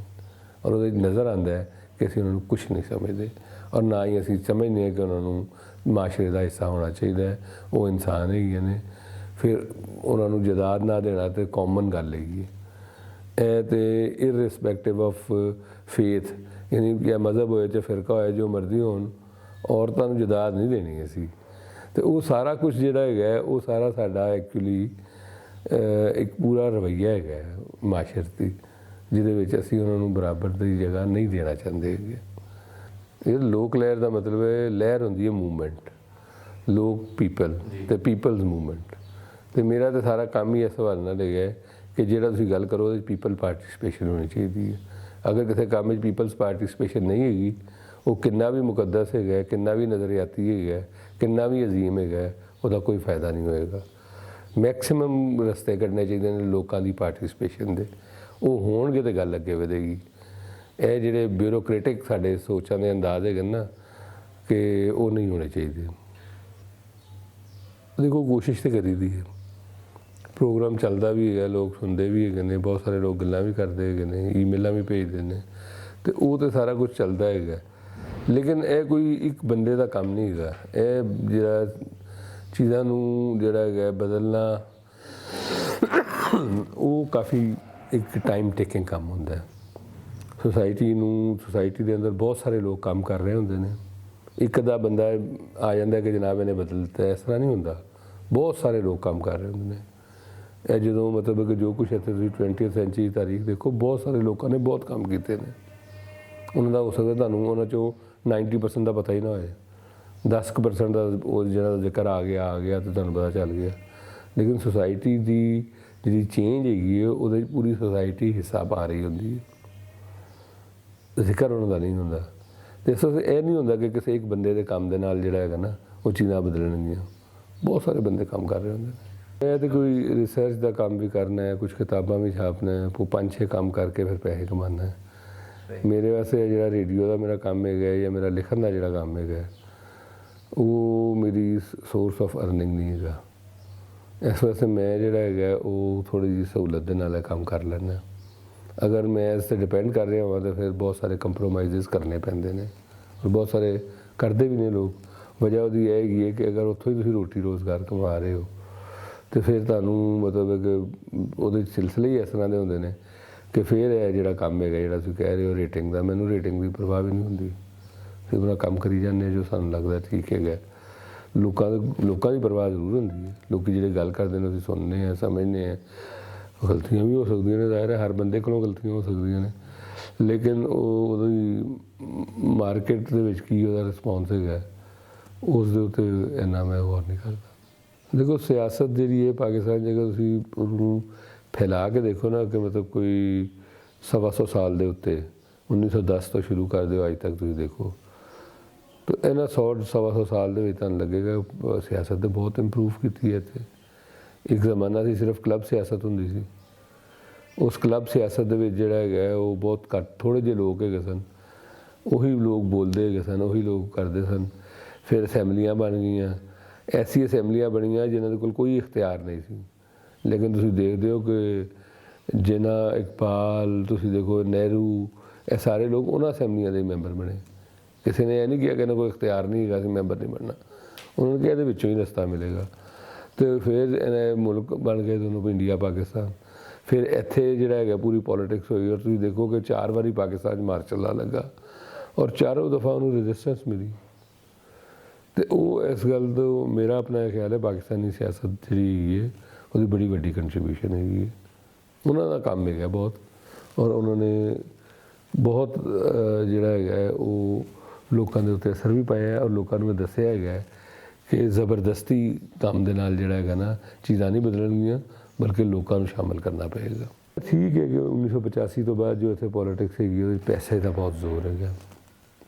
ਔਰ ਉਹਦੇ ਨਜ਼ਰ ਆਉਂਦਾ ਹੈ ਕਿ ਅਸੀਂ ਉਹਨਾਂ ਨੂੰ ਕੁਛ ਨਹੀਂ ਸਮਝਦੇ ਔਰ ਨਾ ਹੀ ਅਸੀਂ ਸਮਝਦੇ ਹਾਂ ਕਿ ਉਹਨਾਂ ਨੂੰ ਮਾਸ਼ਰੇ ਦਾ ਹਿੱਸਾ ਹੋਣਾ ਚਾਹੀਦਾ ਹੈ। ਉਹ ਇਨਸਾਨ ਹੈਗੀਆਂ ਨੇ, ਫਿਰ ਉਹਨਾਂ ਨੂੰ ਜਾਇਦਾਦ ਨਾ ਦੇਣਾ ਤੇ ਕਾਮਨ ਗੱਲ ਹੈਗੀ ਹੈ। ਇਹ ਤੇ ਇਰਰਿਸਪੈਕਟਿਵ ਆਫ ਫੇਥ, ਯਾਨੀ ਕਿ ਮਜ਼ਹਬ ਹੋਏ ਚਾਹੇ ਫਿਰਕਾ ਹੋਏ, ਜੋ ਮਰਜ਼ੀ ਹੋਣ, ਔਰਤਾਂ ਨੂੰ ਜਾਇਦਾਦ ਨਹੀਂ ਦੇਣੀ ਅਸੀਂ। ਤੇ ਉਹ ਸਾਰਾ ਕੁਝ ਜਿਹੜਾ ਹੈਗਾ ਉਹ ਸਾਰਾ ਸਾਡਾ ਐਕਚੁਅਲੀ ਇੱਕ ਪੂਰਾ ਰਵੱਈਆ ਹੈਗਾ ਮਾਸ਼ਰਤੀ, ਜਿਹਦੇ ਵਿੱਚ ਅਸੀਂ ਉਹਨਾਂ ਨੂੰ ਬਰਾਬਰ ਦੀ ਜਗ੍ਹਾ ਨਹੀਂ ਦੇਣਾ ਚਾਹੁੰਦੇ ਹੈਗੇ। ਇਹ ਲੋਕ ਲਹਿਰ ਦਾ ਮਤਲਬ ਹੈ, ਲਹਿਰ ਹੁੰਦੀ ਹੈ ਮੂਵਮੈਂਟ, ਲੋਕ ਪੀਪਲ ਤੇ ਪੀਪਲਜ਼ ਮੂਵਮੈਂਟ। ਤੇ ਮੇਰਾ ਤਾਂ ਸਾਰਾ ਕੰਮ ਹੀ ਇਸ ਹਵਾਲੇ ਨਾਲ ਹੈਗਾ ਕਿ ਜਿਹੜਾ ਤੁਸੀਂ ਗੱਲ ਕਰੋ ਉਹਦੇ 'ਚ ਪੀਪਲ ਪਾਰਟੀਸਪੇਸ਼ਨ ਹੋਣੀ ਚਾਹੀਦੀ ਹੈ। ਅਗਰ ਕਿਸੇ ਕੰਮ 'ਚ ਪੀਪਲਸ ਪਾਰਟੀਸਪੇਸ਼ਨ ਨਹੀਂ ਹੈਗੀ, ਉਹ ਕਿੰਨਾ ਵੀ ਮੁਕੱਦਸ ਹੈਗਾ, ਕਿੰਨਾ ਵੀ ਨਜ਼ਰਿਆਤੀ ਹੈਗਾ, ਕਿੰਨਾ ਵੀ ਅਜ਼ੀਮ ਹੈਗਾ, ਉਹਦਾ ਕੋਈ ਫਾਇਦਾ ਨਹੀਂ ਹੋਏਗਾ। ਮੈਕਸਿਮਮ ਰਸਤੇ ਕੱਢਣੇ ਚਾਹੀਦੇ ਨੇ ਲੋਕਾਂ ਦੀ ਪਾਰਟੀਸਪੇਸ਼ਨ ਦੇ, ਉਹ ਹੋਣਗੇ ਤਾਂ ਗੱਲ ਅੱਗੇ ਵਧੇਗੀ। ਇਹ ਜਿਹੜੇ ਬਿਊਰੋਕ੍ਰੇਟਿਕ ਸਾਡੇ ਸੋਚਾਂ ਦੇ ਅੰਦਾਜ਼ ਹੈਗੇ ਨਾ ਕਿ ਉਹ ਨਹੀਂ ਹੋਣੇ ਚਾਹੀਦੇ। ਦੇਖੋ ਕੋਸ਼ਿਸ਼ ਤਾਂ ਕਰੀ ਦੀ ਹੈ, ਪ੍ਰੋਗਰਾਮ ਚੱਲਦਾ ਵੀ ਹੈਗਾ, ਲੋਕ ਸੁਣਦੇ ਵੀ ਹੈਗੇ ਨੇ, ਬਹੁਤ ਸਾਰੇ ਲੋਕ ਗੱਲਾਂ ਵੀ ਕਰਦੇ ਹੈਗੇ ਨੇ, ਈਮੇਲਾਂ ਵੀ ਭੇਜਦੇ ਨੇ, ਤੇ ਉਹ ਤਾਂ ਸਾਰਾ ਕੁਝ ਚੱਲਦਾ ਹੈਗਾ। ਲੇਕਿਨ ਇਹ ਕੋਈ ਇੱਕ ਬੰਦੇ ਦਾ ਕੰਮ ਨਹੀਂ ਹੈਗਾ। ਇਹ ਜਿਹੜਾ ਚੀਜ਼ਾਂ ਨੂੰ ਜਿਹੜਾ ਹੈਗਾ ਬਦਲਣਾ, ਉਹ ਕਾਫੀ ਇੱਕ ਟਾਈਮ ਟੇਕਿੰਗ ਕੰਮ ਹੁੰਦਾ ਹੈ। ਸੁਸਾਇਟੀ ਦੇ ਅੰਦਰ ਬਹੁਤ ਸਾਰੇ ਲੋਕ ਕੰਮ ਕਰ ਰਹੇ ਹੁੰਦੇ ਨੇ, ਇੱਕ ਦਾ ਬੰਦਾ ਆ ਜਾਂਦਾ ਕਿ ਜਨਾਬ ਇਹਨੇ ਬਦਲ ਦਿੱਤਾ, ਇਸ ਤਰ੍ਹਾਂ ਨਹੀਂ ਹੁੰਦਾ। ਬਹੁਤ ਸਾਰੇ ਲੋਕ ਕੰਮ ਕਰ ਰਹੇ ਹੁੰਦੇ ਨੇ। ਇਹ ਜਦੋਂ ਮਤਲਬ ਕਿ ਜੋ ਕੁਛ ਇੱਥੇ ਤੁਸੀਂ 20th ਸੈਂਚੁਰੀ ਤਾਰੀਖ ਦੇਖੋ, ਬਹੁਤ ਸਾਰੇ ਲੋਕਾਂ ਨੇ ਬਹੁਤ ਕੰਮ ਕੀਤੇ ਨੇ। ਉਹਨਾਂ ਦਾ ਹੋ ਸਕਦਾ ਤੁਹਾਨੂੰ ਉਹਨਾਂ 'ਚੋਂ 90% ਦਾ ਪਤਾ ਹੀ ਨਾ ਹੋਏ, 10% ਦਾ ਉਹ ਜਿਹੜਾ ਜ਼ਿਕਰ ਆ ਗਿਆ ਤਾਂ ਤੁਹਾਨੂੰ ਪਤਾ ਚੱਲ ਗਿਆ। ਲੇਕਿਨ ਸੁਸਾਇਟੀ ਦੀ ਜਿਹੜੀ ਚੇਂਜ ਹੈਗੀ ਹੈ ਉਹਦੇ 'ਚ ਪੂਰੀ ਸੁਸਾਇਟੀ ਹਿੱਸਾ ਪਾ ਰਹੀ ਹੁੰਦੀ ਹੈ, ਜ਼ਿਕਰ ਉਹਨਾਂ ਦਾ ਨਹੀਂ ਹੁੰਦਾ। ਅਤੇ ਇਸ ਵਾਸਤੇ ਇਹ ਨਹੀਂ ਹੁੰਦਾ ਕਿ ਕਿਸੇ ਇੱਕ ਬੰਦੇ ਦੇ ਕੰਮ ਦੇ ਨਾਲ ਜਿਹੜਾ ਹੈਗਾ ਨਾ ਉਹ ਚੀਜ਼ਾਂ ਬਦਲਣਗੀਆਂ। ਬਹੁਤ ਸਾਰੇ ਬੰਦੇ ਕੰਮ ਕਰ ਰਹੇ ਹੁੰਦੇ ਨੇ। ਇਹ ਤਾਂ ਕੋਈ ਰਿਸਰਚ ਦਾ ਕੰਮ ਵੀ ਕਰਨਾ ਹੈ, ਕੁਛ ਕਿਤਾਬਾਂ ਵੀ ਛਾਪਣਾ ਹੈ, 5-6 ਕੰਮ ਕਰਕੇ ਫਿਰ ਪੈਸੇ ਕਮਾਉਣਾ ਹੈ। ਮੇਰੇ ਵਾਸਤੇ ਜਿਹੜਾ ਰੇਡੀਓ ਦਾ ਮੇਰਾ ਕੰਮ ਹੈਗਾ ਜਾਂ ਮੇਰਾ ਲਿਖਣ ਦਾ ਜਿਹੜਾ ਕੰਮ ਹੈਗਾ, ਉਹ ਮੇਰੀ ਸੋਰਸ ਆਫ ਅਰਨਿੰਗ ਨਹੀਂ ਹੈਗਾ। ਇਸ ਵਾਸਤੇ ਮੈਂ ਜਿਹੜਾ ਹੈਗਾ ਉਹ ਥੋੜ੍ਹੀ ਜਿਹੀ ਸਹੂਲਤ ਦੇ ਨਾਲ ਇਹ ਕੰਮ ਕਰ ਲੈਂਦਾ। ਅਗਰ ਮੈਂ ਇਸ 'ਤੇ ਡਿਪੈਂਡ ਕਰ ਰਿਹਾ ਹਾਂ ਤਾਂ ਫਿਰ ਬਹੁਤ ਸਾਰੇ ਕੰਪਰੋਮਾਈਜ਼ਸ ਕਰਨੇ ਪੈਂਦੇ ਨੇ, ਔਰ ਬਹੁਤ ਸਾਰੇ ਕਰਦੇ ਵੀ ਨੇ ਲੋਕ। ਵਜ੍ਹਾ ਉਹਦੀ ਇਹ ਹੈਗੀ ਹੈ ਕਿ ਅਗਰ ਉੱਥੋਂ ਹੀ ਤੁਸੀਂ ਰੋਟੀ ਰੋਜ਼ਗਾਰ ਕਮਾ ਰਹੇ ਹੋ ਅਤੇ ਫਿਰ ਤੁਹਾਨੂੰ ਮਤਲਬ ਕਿ ਉਹਦੇ ਸਿਲਸਿਲੇ ਹੀ ਇਸ ਤਰ੍ਹਾਂ ਦੇ ਹੁੰਦੇ ਨੇ ਕਿ ਫਿਰ ਇਹ ਜਿਹੜਾ ਕੰਮ ਹੈਗਾ ਜਿਹੜਾ ਤੁਸੀਂ ਕਹਿ ਰਹੇ ਹੋ ਰੇਟਿੰਗ ਦਾ, ਮੈਨੂੰ ਰੇਟਿੰਗ ਦੀ ਪਰਵਾਹ ਵੀ ਨਹੀਂ ਹੁੰਦੀ। ਫਿਰ ਆਪਣਾ ਕੰਮ ਕਰੀ ਜਾਂਦੇ ਜੋ ਸਾਨੂੰ ਲੱਗਦਾ ਠੀਕ ਹੈਗਾ। ਲੋਕਾਂ ਦੀ ਪਰਵਾਹ ਜ਼ਰੂਰ ਹੁੰਦੀ ਹੈ। ਲੋਕ ਜਿਹੜੇ ਗੱਲ ਕਰਦੇ ਨੇ ਅਸੀਂ ਸੁਣਦੇ ਹਾਂ, ਸਮਝਦੇ ਹਾਂ। ਗਲਤੀਆਂ ਵੀ ਹੋ ਸਕਦੀਆਂ ਨੇ, ਜ਼ਾਹਿਰ ਹੈ ਹਰ ਬੰਦੇ ਕੋਲੋਂ ਗਲਤੀਆਂ ਹੋ ਸਕਦੀਆਂ ਨੇ, ਲੇਕਿਨ ਉਹਦੀ ਮਾਰਕੀਟ ਦੇ ਵਿੱਚ ਕੀ ਉਹਦਾ ਰਿਸਪੌਂਸ ਹੈਗਾ ਉਸ ਦੇ ਉੱਤੇ ਇੰਨਾ ਮੈਂ ਗੌਰ ਨਹੀਂ ਕਰਦਾ। ਦੇਖੋ ਸਿਆਸਤ ਜਿਹੜੀ ਹੈ ਪਾਕਿਸਤਾਨ, ਜੇਕਰ ਤੁਸੀਂ ਉਹਨੂੰ ਫੈਲਾ ਕੇ ਦੇਖੋ ਨਾ ਕਿ ਮਤਲਬ ਕੋਈ 125 ਸਾਲ ਦੇ ਉੱਤੇ 1910 ਤੋਂ ਸ਼ੁਰੂ ਕਰ ਦਿਓ ਅੱਜ ਤੱਕ ਤੁਸੀਂ ਦੇਖੋ, ਤਾਂ ਇਹਨਾਂ 100-125 ਸਾਲ ਦੇ ਵਿੱਚ ਤੁਹਾਨੂੰ ਲੱਗੇਗਾ ਸਿਆਸਤ ਤਾਂ ਬਹੁਤ ਇੰਪਰੂਵ ਕੀਤੀ ਹੈ ਇੱਥੇ। ਇੱਕ ਜ਼ਮਾਨਾ ਸੀ ਸਿਰਫ ਕਲੱਬ ਸਿਆਸਤ ਹੁੰਦੀ ਸੀ, ਉਸ ਕਲੱਬ ਸਿਆਸਤ ਦੇ ਵਿੱਚ ਜਿਹੜਾ ਹੈਗਾ ਉਹ ਬਹੁਤ ਘੱਟ ਥੋੜ੍ਹੇ ਜਿਹੇ ਲੋਕ ਹੈਗੇ ਸਨ, ਉਹੀ ਲੋਕ ਬੋਲਦੇ ਹੈਗੇ ਸਨ, ਉਹੀ ਲੋਕ ਕਰਦੇ ਸਨ। ਫਿਰ ਅਸੈਂਬਲੀਆਂ ਬਣ ਗਈਆਂ, ਐਸੀ ਅਸੈਂਬਲੀਆਂ ਬਣੀਆਂ ਜਿਨ੍ਹਾਂ ਦੇ ਕੋਲ ਕੋਈ ਇਖਤਿਆਰ ਨਹੀਂ ਸੀ, ਲੇਕਿਨ ਤੁਸੀਂ ਦੇਖਦੇ ਹੋ ਕਿ ਜਿਨ੍ਹਾਂ ਇਕਬਾਲ, ਤੁਸੀਂ ਦੇਖੋ ਨਹਿਰੂ, ਇਹ ਸਾਰੇ ਲੋਕ ਉਹਨਾਂ ਅਸੈਂਬਲੀਆਂ ਦੇ ਮੈਂਬਰ ਬਣੇ। ਕਿਸੇ ਨੇ ਇਹ ਨਹੀਂ ਕਿਹਾ ਕਿ ਇਹਨਾਂ ਕੋਈ ਇਖਤਿਆਰ ਨਹੀਂ ਹੈਗਾ, ਅਸੀਂ ਮੈਂਬਰ ਨਹੀਂ ਬਣਨਾ। ਉਹਨਾਂ ਨੇ ਕਿਹਾ ਇਹਦੇ ਵਿੱਚੋਂ ਹੀ ਰਸਤਾ ਮਿਲੇਗਾ। ਅਤੇ ਫਿਰ ਇਹ ਮੁਲਕ ਬਣ ਗਏ ਦੋਨੋਂ, ਇੰਡੀਆ ਪਾਕਿਸਤਾਨ। ਫਿਰ ਇੱਥੇ ਜਿਹੜਾ ਹੈਗਾ ਪੂਰੀ ਪੋਲੀਟਿਕਸ ਹੋਈ, ਔਰ ਤੁਸੀਂ ਦੇਖੋ ਕਿ 4 ਵਾਰੀ ਪਾਕਿਸਤਾਨ 'ਚ ਮਾਰਸ਼ਲ ਲਾ ਲੱਗਾ ਔਰ ਚਾਰੋਂ ਦਫਾ ਉਹਨੂੰ ਰੈਜ਼ਿਸਟੈਂਸ ਮਿਲੀ। ਅਤੇ ਉਹ ਇਸ ਗੱਲ ਤੋਂ ਮੇਰਾ ਆਪਣਾ ਇਹ ਖਿਆਲ ਹੈ ਪਾਕਿਸਤਾਨੀ ਸਿਆਸਤ ਜਿਹੜੀ ਹੈਗੀ ਹੈ ਉਹਦੀ ਬੜੀ ਵੱਡੀ ਕੰਟਰੀਬਿਊਸ਼ਨ ਹੈਗੀ ਹੈ। ਉਹਨਾਂ ਦਾ ਕੰਮ ਹੈਗਾ ਬਹੁਤ, ਔਰ ਉਹਨਾਂ ਨੇ ਬਹੁਤ ਜਿਹੜਾ ਹੈਗਾ ਉਹ ਲੋਕਾਂ ਦੇ ਉੱਤੇ ਅਸਰ ਵੀ ਪਾਇਆ, ਔਰ ਲੋਕਾਂ ਨੂੰ ਇਹ ਦੱਸਿਆ ਹੈਗਾ ਕਿ ਜ਼ਬਰਦਸਤੀ ਕੰਮ ਦੇ ਨਾਲ ਜਿਹੜਾ ਹੈਗਾ ਨਾ ਚੀਜ਼ਾਂ ਨਹੀਂ ਬਦਲਣਗੀਆਂ, ਬਲਕਿ ਲੋਕਾਂ ਨੂੰ ਸ਼ਾਮਲ ਕਰਨਾ ਪਏਗਾ। ਠੀਕ ਹੈ ਕਿ 1985 ਤੋਂ ਬਾਅਦ ਜੋ ਇੱਥੇ ਪੋਲੀਟਿਕਸ ਹੈਗੀ ਉਹਦੇ ਪੈਸੇ ਦਾ ਬਹੁਤ ਜ਼ੋਰ ਹੈਗਾ।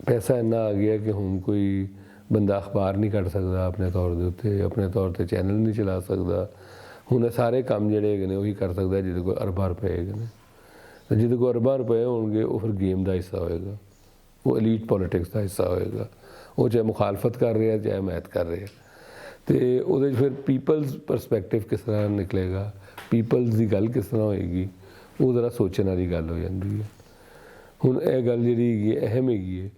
ਪੈਸਾ ਇੰਨਾ ਆ ਗਿਆ ਕਿ ਹੁਣ ਕੋਈ ਬੰਦਾ ਅਖਬਾਰ ਨਹੀਂ ਕੱਢ ਸਕਦਾ ਆਪਣੇ ਤੌਰ ਦੇ ਉੱਤੇ, ਆਪਣੇ ਤੌਰ 'ਤੇ ਚੈਨਲ ਨਹੀਂ ਚਲਾ ਸਕਦਾ। ਹੁਣ ਇਹ ਸਾਰੇ ਕੰਮ ਜਿਹੜੇ ਹੈਗੇ ਨੇ ਉਹੀ ਕਰ ਸਕਦਾ ਜਿਹਦੇ ਕੋਲ ਅਰਬਾਂ ਰੁਪਏ ਹੈਗੇ ਨੇ। ਅਤੇ ਜਿਹਦੇ ਕੋਲ ਅਰਬਾਂ ਰੁਪਏ ਹੋਣਗੇ ਉਹ ਫਿਰ ਗੇਮ ਦਾ ਹਿੱਸਾ ਹੋਏਗਾ, ਉਹ ਐਲੀਟ ਪੋਲੀਟਿਕਸ ਦਾ ਹਿੱਸਾ ਹੋਏਗਾ। ਉਹ ਚਾਹੇ ਮੁਖਾਲਫਤ ਕਰ ਰਿਹਾ ਚਾਹੇ ਹਮਾਇਤ ਕਰ ਰਿਹਾ। ਅਤੇ ਉਹਦੇ 'ਚ ਫਿਰ ਪੀਪਲਸ ਪਰਸਪੈਕਟਿਵ ਕਿਸ ਤਰ੍ਹਾਂ ਨਿਕਲੇਗਾ, ਪੀਪਲਸ ਦੀ ਗੱਲ ਕਿਸ ਤਰ੍ਹਾਂ ਹੋਏਗੀ, ਉਹ ਜ਼ਰਾ ਸੋਚਣ ਵਾਲੀ ਗੱਲ ਹੋ ਜਾਂਦੀ ਹੈ। ਹੁਣ ਇਹ ਗੱਲ ਜਿਹੜੀ ਹੈਗੀ ਅਹਿਮ ਹੈਗੀ ਹੈ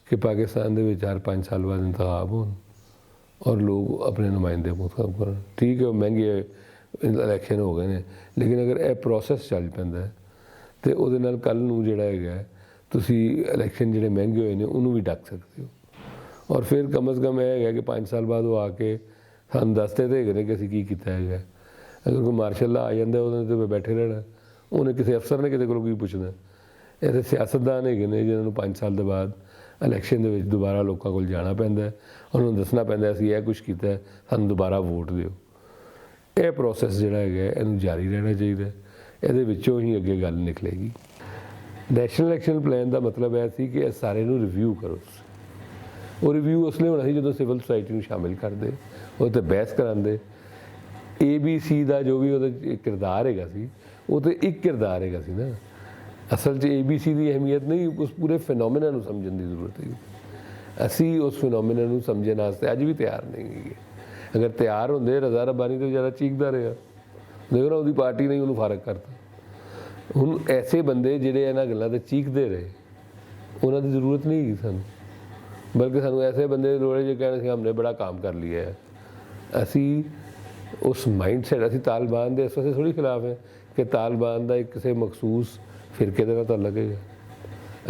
ਕਿ ਪਾਕਿਸਤਾਨ ਦੇ ਵਿੱਚ ਹਰ 5 ਸਾਲ ਬਾਅਦ ਇੰਤਖਾਬ ਹੋਣ ਔਰ ਲੋਕ ਆਪਣੇ ਨੁਮਾਇੰਦੇ ਮੁੰਤਖਬ ਕਰਨ। ਠੀਕ ਹੈ, ਮਹਿੰਗੇ ਇਲੈਕਸ਼ਨ ਹੋ ਗਏ ਨੇ, ਲੇਕਿਨ ਅਗਰ ਇਹ ਪ੍ਰੋਸੈਸ ਚੱਲ ਪੈਂਦਾ ਅਤੇ ਉਹਦੇ ਨਾਲ ਕੱਲ੍ਹ ਨੂੰ ਜਿਹੜਾ ਹੈਗਾ ਤੁਸੀਂ ਇਲੈਕਸ਼ਨ ਜਿਹੜੇ ਮਹਿੰਗੇ ਹੋਏ ਨੇ ਉਹਨੂੰ ਵੀ ਡੱਕ ਸਕਦੇ ਹੋ। ਔਰ ਫਿਰ ਕਮ ਅਜ਼ ਕਮ ਇਹ ਹੈਗਾ ਕਿ 5 ਸਾਲ ਬਾਅਦ ਉਹ ਆ ਕੇ ਸਾਨੂੰ ਦੱਸਦੇ ਤਾਂ ਹੈਗੇ ਨੇ ਕਿ ਅਸੀਂ ਕੀ ਕੀਤਾ ਹੈਗਾ। ਅਗਰ ਕੋਈ ਮਾਰਸ਼ਲ ਲਾ ਆ ਜਾਂਦਾ ਉਹਦੇ 'ਤੇ ਬੈਠੇ ਰਹਿਣਾ, ਉਹਨੇ ਕਿਸੇ ਅਫਸਰ ਨੇ ਕਿਤੇ ਕੋਲੋਂ ਕੀ ਪੁੱਛਣਾ। ਇਹ ਤਾਂ ਸਿਆਸਤਦਾਨ ਹੈਗੇ ਨੇ ਜਿਹਨਾਂ ਨੂੰ 5 ਸਾਲ ਦੇ ਬਾਅਦ ਇਲੈਕਸ਼ਨ ਦੇ ਵਿੱਚ ਦੁਬਾਰਾ ਲੋਕਾਂ ਕੋਲ ਜਾਣਾ ਪੈਂਦਾ, ਉਹਨਾਂ ਨੂੰ ਦੱਸਣਾ ਪੈਂਦਾ ਅਸੀਂ ਇਹ ਕੁਛ ਕੀਤਾ, ਸਾਨੂੰ ਦੁਬਾਰਾ ਵੋਟ ਦਿਓ। ਇਹ ਪ੍ਰੋਸੈਸ ਜਿਹੜਾ ਹੈਗਾ ਇਹਨੂੰ ਜਾਰੀ ਰਹਿਣਾ ਚਾਹੀਦਾ, ਇਹਦੇ ਵਿੱਚੋਂ ਹੀ ਅੱਗੇ ਗੱਲ ਨਿਕਲੇਗੀ। ਨੈਸ਼ਨਲ ਇਲੈਕਸ਼ਨ ਪਲਾਨ ਦਾ ਮਤਲਬ ਇਹ ਸੀ ਕਿ ਇਹ ਸਾਰੇ ਨੂੰ ਰਿਵਿਊ ਕਰੋ। ਉਹ ਰਿਵਿਊ ਉਸ ਲਈ ਹੋਣਾ ਸੀ ਜਦੋਂ ਸਿਵਲ ਸੁਸਾਇਟੀ ਨੂੰ ਸ਼ਾਮਿਲ ਕਰਦੇ, ਉਹ 'ਤੇ ਬਹਿਸ ਕਰਾਉਂਦੇ। ABC ਦਾ ਜੋ ਵੀ ਉਹਦਾ ਕਿਰਦਾਰ ਹੈਗਾ ਸੀ, ਉਹ ਤਾਂ ਇੱਕ ਕਿਰਦਾਰ ਹੈਗਾ ਸੀ ਨਾ। ਅਸਲ 'ਚ ABC ਦੀ ਅਹਿਮੀਅਤ ਨਹੀਂ, ਉਸ ਪੂਰੇ ਫਿਨੋਮੀਨਾ ਨੂੰ ਸਮਝਣ ਦੀ ਜ਼ਰੂਰਤ ਹੈ। ਅਸੀਂ ਉਸ ਫਿਨੋਮੀਨਾ ਨੂੰ ਸਮਝਣ ਵਾਸਤੇ ਅੱਜ ਵੀ ਤਿਆਰ ਨਹੀਂ ਹੈਗੇ। ਅਗਰ ਤਿਆਰ ਹੁੰਦੇ ਰਜ਼ਾ ਰੱਬਾਨੀ ਤੋਂ ਜ਼ਿਆਦਾ ਚੀਕਦਾ ਰਿਹਾ। ਦੇਖੋ ਨਾ ਉਹਦੀ ਪਾਰਟੀ ਨੇ ਉਹਨੂੰ ਫਾਰਗ ਕਰਤਾ। ਹੁਣ ਐਸੇ ਬੰਦੇ ਜਿਹੜੇ ਇਹਨਾਂ ਗੱਲਾਂ 'ਤੇ ਚੀਕਦੇ ਰਹੇ, ਉਹਨਾਂ ਦੀ ਜ਼ਰੂਰਤ ਨਹੀਂ ਹੈਗੀ ਸਾਨੂੰ, ਬਲਕਿ ਸਾਨੂੰ ਐਸੇ ਬੰਦੇ ਦੀ ਲੋੜ ਹੈ ਜੋ ਕਹਿਣ ਸੀ ਹਮਨੇ ਬੜਾ ਕੰਮ ਕਰ ਲਿਆ ਹੈ। ਅਸੀਂ ਉਸ ਮਾਈਂਡ ਸੈਟ, ਅਸੀਂ ਤਾਲਿਬਾਨ ਦੇ ਇਸ ਵਾਸਤੇ ਥੋੜ੍ਹੀ ਖਿਲਾਫ ਹੈ ਕਿ ਤਾਲਿਬਾਨ ਦਾ ਇੱਕ ਕਿਸੇ ਮਖਸੂਸ ਫਿਰਕੇ ਦੇ ਨਾਲ ਤਾਂ ਲੱਗੇਗਾ।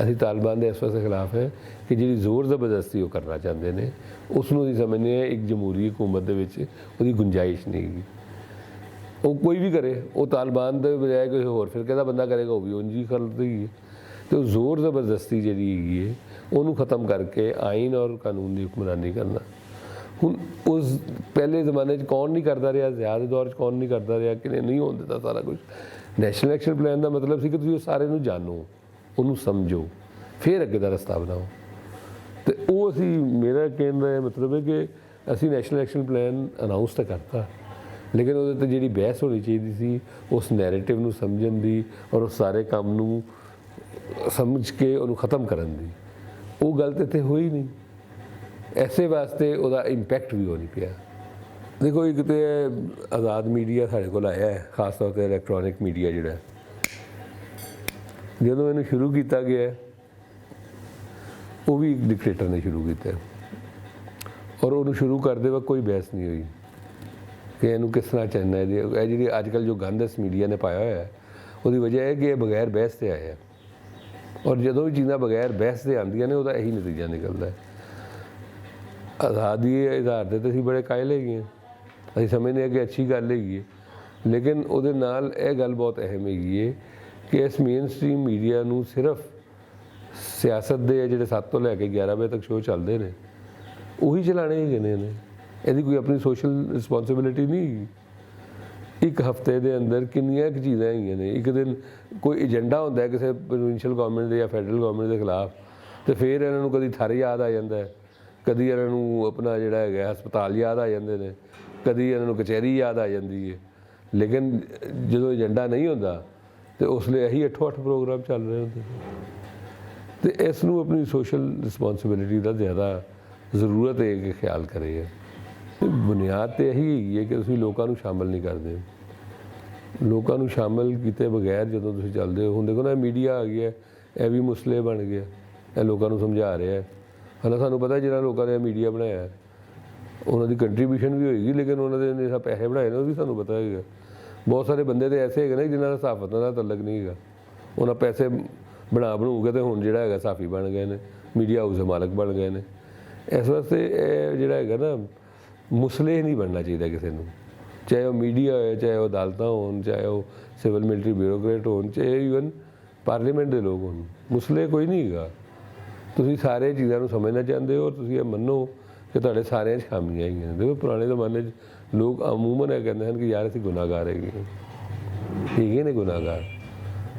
ਅਸੀਂ ਤਾਲਿਬਾਨ ਦੇ ਇਸ ਵਾਸਤੇ ਖਿਲਾਫ ਹੈ ਕਿ ਜਿਹੜੀ ਜ਼ੋਰ ਜ਼ਬਰਦਸਤੀ ਉਹ ਕਰਨਾ ਚਾਹੁੰਦੇ ਨੇ, ਉਸ ਨੂੰ ਅਸੀਂ ਸਮਝਦੇ ਹਾਂ ਇੱਕ ਜਮਹੂਰੀ ਹਕੂਮਤ ਦੇ ਵਿੱਚ ਉਹਦੀ ਗੁੰਜਾਇਸ਼ ਨਹੀਂ ਹੈਗੀ। ਉਹ ਕੋਈ ਵੀ ਕਰੇ, ਉਹ ਤਾਲਿਬਾਨ ਦੇ ਬਜਾਏ ਕੋਈ ਹੋਰ ਫਿਰਕੇ ਦਾ ਬੰਦਾ ਕਰੇਗਾ, ਉਹ ਵੀ ਉਂਝ ਹੀ ਕਰਦੀ ਹੈ। ਅਤੇ ਉਹ ਜ਼ੋਰ ਜ਼ਬਰਦਸਤੀ ਜਿਹੜੀ ਹੈਗੀ ਹੈ ਉਹਨੂੰ ਖ਼ਤਮ ਕਰਕੇ ਆਈਨ ਔਰ ਕਾਨੂੰਨ ਦੀ ਹੁਕਮਰਾਨੀ ਕਰਨਾ। ਹੁਣ ਉਸ ਪਹਿਲੇ ਜ਼ਮਾਨੇ 'ਚ ਕੌਣ ਨਹੀਂ ਕਰਦਾ ਰਿਹਾ, ਜ਼ਿਆਦ ਦੇ ਦੌਰ 'ਚ ਕੌਣ ਨਹੀਂ ਕਰਦਾ ਰਿਹਾ, ਕਿ ਨਹੀਂ ਹੋਣ ਦਿੱਤਾ ਸਾਰਾ ਕੁਝ। ਨੈਸ਼ਨਲ ਇਲੈਕਸ਼ਨ ਪਲਾਨ ਦਾ ਮਤਲਬ ਸੀ ਕਿ ਤੁਸੀਂ ਉਹ ਸਾਰੇ ਨੂੰ ਜਾਣੋ, ਉਹਨੂੰ ਸਮਝੋ, ਫਿਰ ਅੱਗੇ ਦਾ ਰਸਤਾ ਬਣਾਓ। ਅਤੇ ਉਹ ਅਸੀਂ, ਮੇਰਾ ਕਹਿਣ ਦਾ ਇਹ ਮਤਲਬ ਹੈ ਕਿ ਅਸੀਂ ਨੈਸ਼ਨਲ ਇਲੈਕਸ਼ਨ ਪਲਾਨ ਅਨਾਊਂਸ ਤਾਂ ਕਰਤਾ, ਲੇਕਿਨ ਉਹਦੇ 'ਤੇ ਜਿਹੜੀ ਬਹਿਸ ਹੋਣੀ ਚਾਹੀਦੀ ਸੀ ਉਸ ਨੈਰੇਟਿਵ ਨੂੰ ਸਮਝਣ ਦੀ ਔਰ ਉਸ ਸਾਰੇ ਕੰਮ ਨੂੰ ਸਮਝ ਕੇ ਉਹਨੂੰ ਖ਼ਤਮ ਕਰਨ ਦੀ, ਉਹ ਗੱਲ ਤਾਂ ਇੱਥੇ ਹੋਈ ਨਹੀਂ। ਐਸੇ ਵਾਸਤੇ ਉਹਦਾ ਇੰਪੈਕਟ ਵੀ ਹੋ ਨਹੀਂ ਪਿਆ। ਦੇਖੋ ਇੱਕ ਤਾਂ ਆਜ਼ਾਦ ਮੀਡੀਆ ਸਾਡੇ ਕੋਲ ਆਇਆ ਹੈ, ਖਾਸ ਤੌਰ 'ਤੇ ਇਲੈਕਟ੍ਰੋਨਿਕ ਮੀਡੀਆ ਜਿਹੜਾ, ਜਦੋਂ ਇਹਨੂੰ ਸ਼ੁਰੂ ਕੀਤਾ ਗਿਆ ਉਹ ਵੀ ਇੱਕ ਡਿਕਟੇਟਰ ਨੇ ਸ਼ੁਰੂ ਕੀਤਾ, ਔਰ ਉਹਨੂੰ ਸ਼ੁਰੂ ਕਰਦੇ ਵਕਤ ਕੋਈ ਬਹਿਸ ਨਹੀਂ ਹੋਈ ਕਿ ਇਹਨੂੰ ਕਿਸ ਤਰ੍ਹਾਂ ਚੱਲਣਾ। ਇਹ ਜਿਹੜੀ ਅੱਜ ਕੱਲ੍ਹ ਜੋ ਗੰਦ ਇਸ ਮੀਡੀਆ ਨੇ ਪਾਇਆ ਹੋਇਆ ਉਹਦੀ ਵਜ੍ਹਾ ਹੈ ਕਿ ਇਹ ਬਗੈਰ ਬਹਿਸ 'ਤੇ ਆਇਆ, ਔਰ ਜਦੋਂ ਵੀ ਚੀਜ਼ਾਂ ਬਗੈਰ ਬਹਿਸ 'ਤੇ ਆਉਂਦੀਆਂ ਨੇ ਉਹਦਾ ਇਹੀ ਨਤੀਜਾ ਨਿਕਲਦਾ ਹੈ। ਆਜ਼ਾਦੀ ਦੇ ਆਧਾਰ 'ਤੇ ਅਸੀਂ ਬੜੇ ਕਾਇਲ ਹੈਗੇ ਹਾਂ, ਅਸੀਂ ਸਮਝਦੇ ਹਾਂ ਕਿ ਅੱਛੀ ਗੱਲ ਹੈਗੀ ਹੈ, ਲੇਕਿਨ ਉਹਦੇ ਨਾਲ ਇਹ ਗੱਲ ਬਹੁਤ ਅਹਿਮ ਹੈਗੀ ਹੈ ਕਿ ਇਸ ਮੇਨ ਸਟ੍ਰੀਮ ਮੀਡੀਆ ਨੂੰ ਸਿਰਫ ਸਿਆਸਤ ਦੇ ਜਿਹੜੇ 7 ਤੋਂ ਲੈ ਕੇ 11 ਵਜੇ ਤੱਕ ਸ਼ੋਅ ਚੱਲਦੇ ਨੇ ਉਹੀ ਚਲਾਉਣੇ ਹੈਗੇ ਨੇ। ਇਹਦੀ ਕੋਈ ਆਪਣੀ ਸੋਸ਼ਲ ਰਿਸਪੋਂਸੀਬਿਲਿਟੀ ਨਹੀਂ ਹੈਗੀ। ਇੱਕ ਹਫ਼ਤੇ ਦੇ ਅੰਦਰ ਕਿੰਨੀਆਂ ਕੁ ਚੀਜ਼ਾਂ ਹੈਗੀਆਂ ਨੇ। ਇੱਕ ਦਿਨ ਕੋਈ ਏਜੰਡਾ ਹੁੰਦਾ ਕਿਸੇ ਪ੍ਰੋਵਿੰਸ਼ੀਅਲ ਗੌਰਮੈਂਟ ਦੇ ਜਾਂ ਫੈਡਰਲ ਗੌਰਮੈਂਟ ਦੇ ਖਿਲਾਫ, ਅਤੇ ਫਿਰ ਇਹਨਾਂ ਨੂੰ ਕਦੀ ਥਰ ਯਾਦ ਆ ਜਾਂਦਾ ਹੈ, ਕਦੀ ਇਹਨਾਂ ਨੂੰ ਆਪਣਾ ਜਿਹੜਾ ਹੈਗਾ ਹਸਪਤਾਲ ਯਾਦ ਆ ਜਾਂਦੇ ਨੇ, ਕਦੀ ਇਹਨਾਂ ਨੂੰ ਕਚਹਿਰੀ ਯਾਦ ਆ ਜਾਂਦੀ ਹੈ। ਲੇਕਿਨ ਜਦੋਂ ਏਜੰਡਾ ਨਹੀਂ ਹੁੰਦਾ ਅਤੇ ਉਸ ਲਈ ਇਹੀ 8-8 ਪ੍ਰੋਗਰਾਮ ਚੱਲ ਰਹੇ ਹੁੰਦੇ। ਅਤੇ ਇਸ ਨੂੰ ਆਪਣੀ ਸੋਸ਼ਲ ਰਿਸਪੋਂਸੀਬਿਲਿਟੀ ਦਾ ਜ਼ਿਆਦਾ ਜ਼ਰੂਰਤ ਹੈ ਕਿ ਖਿਆਲ ਕਰੇ। ਬੁਨਿਆਦ ਤਾਂ ਇਹੀ ਹੈਗੀ ਹੈ ਕਿ ਤੁਸੀਂ ਲੋਕਾਂ ਨੂੰ ਸ਼ਾਮਲ ਨਹੀਂ ਕਰਦੇ। ਲੋਕਾਂ ਨੂੰ ਸ਼ਾਮਲ ਕੀਤੇ ਬਗੈਰ ਜਦੋਂ ਤੁਸੀਂ ਚੱਲਦੇ ਹੋ, ਹੁਣ ਦੇਖੋ ਨਾ ਮੀਡੀਆ ਆ ਗਿਆ, ਇਹ ਵੀ ਮੁਸਲੇ ਬਣ ਗਿਆ, ਇਹ ਲੋਕਾਂ ਨੂੰ ਸਮਝਾ ਰਿਹਾ। ਹਾਲਾਂਕਿ ਸਾਨੂੰ ਪਤਾ ਜਿਹੜਾ ਲੋਕਾਂ ਨੇ ਮੀਡੀਆ ਬਣਾਇਆ ਉਹਨਾਂ ਦੀ ਕੰਟਰੀਬਿਊਸ਼ਨ ਵੀ ਹੋਏਗੀ, ਲੇਕਿਨ ਉਹਨਾਂ ਦੇ ਜਿਹੜਾ ਪੈਸੇ ਬਣਾਏ ਨੇ ਉਹ ਵੀ ਸਾਨੂੰ ਪਤਾ ਹੈਗਾ। ਬਹੁਤ ਸਾਰੇ ਬੰਦੇ ਤਾਂ ਐਸੇ ਹੈਗੇ ਨੇ ਜਿਨ੍ਹਾਂ ਦਾ ਸਹਾਫਤ ਨਾਲ ਤਲਕ ਨਹੀਂ ਹੈਗਾ, ਉਹਨਾਂ ਪੈਸੇ ਬਣੂ ਕੇ ਤੇ ਹੁਣ ਜਿਹੜਾ ਹੈਗਾ ਸਾਫੀ ਬਣ ਗਏ ਨੇ, ਮੀਡੀਆ ਹਾਊਸ ਦੇ ਮਾਲਕ ਬਣ ਗਏ ਨੇ। ਇਸ ਵਾਸਤੇ ਇਹ ਜਿਹੜਾ ਹੈਗਾ ਨਾ ਮੁਸਲੇ ਨਹੀਂ ਬਣਨਾ ਚਾਹੀਦਾ ਕਿਸੇ ਨੂੰ, ਚਾਹੇ ਉਹ ਮੀਡੀਆ ਹੋਏ, ਚਾਹੇ ਉਹ ਅਦਾਲਤਾਂ ਹੋਣ, ਚਾਹੇ ਉਹ ਸਿਵਲ ਮਿਲਟਰੀ ਬਿਊਰੋਕਰੇਟ ਹੋਣ, ਚਾਹੇ ਈਵਨ ਪਾਰਲੀਮੈਂਟ ਦੇ ਲੋਕ ਹੋਣ। ਮੁਸਲੇ ਕੋਈ ਨਹੀਂ ਹੈਗਾ। ਤੁਸੀਂ ਸਾਰੇ ਚੀਜ਼ਾਂ ਨੂੰ ਸਮਝਣਾ ਚਾਹੁੰਦੇ ਹੋ ਔਰ ਤੁਸੀਂ ਇਹ ਮੰਨੋ ਕਿ ਤੁਹਾਡੇ ਸਾਰਿਆਂ 'ਚ ਖਾਮੀਆਂ ਹੈਗੀਆਂ ਨੇ। ਦੇਖੋ ਪੁਰਾਣੇ ਜ਼ਮਾਨੇ 'ਚ ਲੋਕ ਅਮੂਮਨ ਇਹ ਕਹਿੰਦੇ ਹਨ ਕਿ ਯਾਰ ਅਸੀਂ ਗੁਨਾਹਗਾਰ ਹੈਗੇ ਨੇ ਗੁਨਾਹਗਾਰ।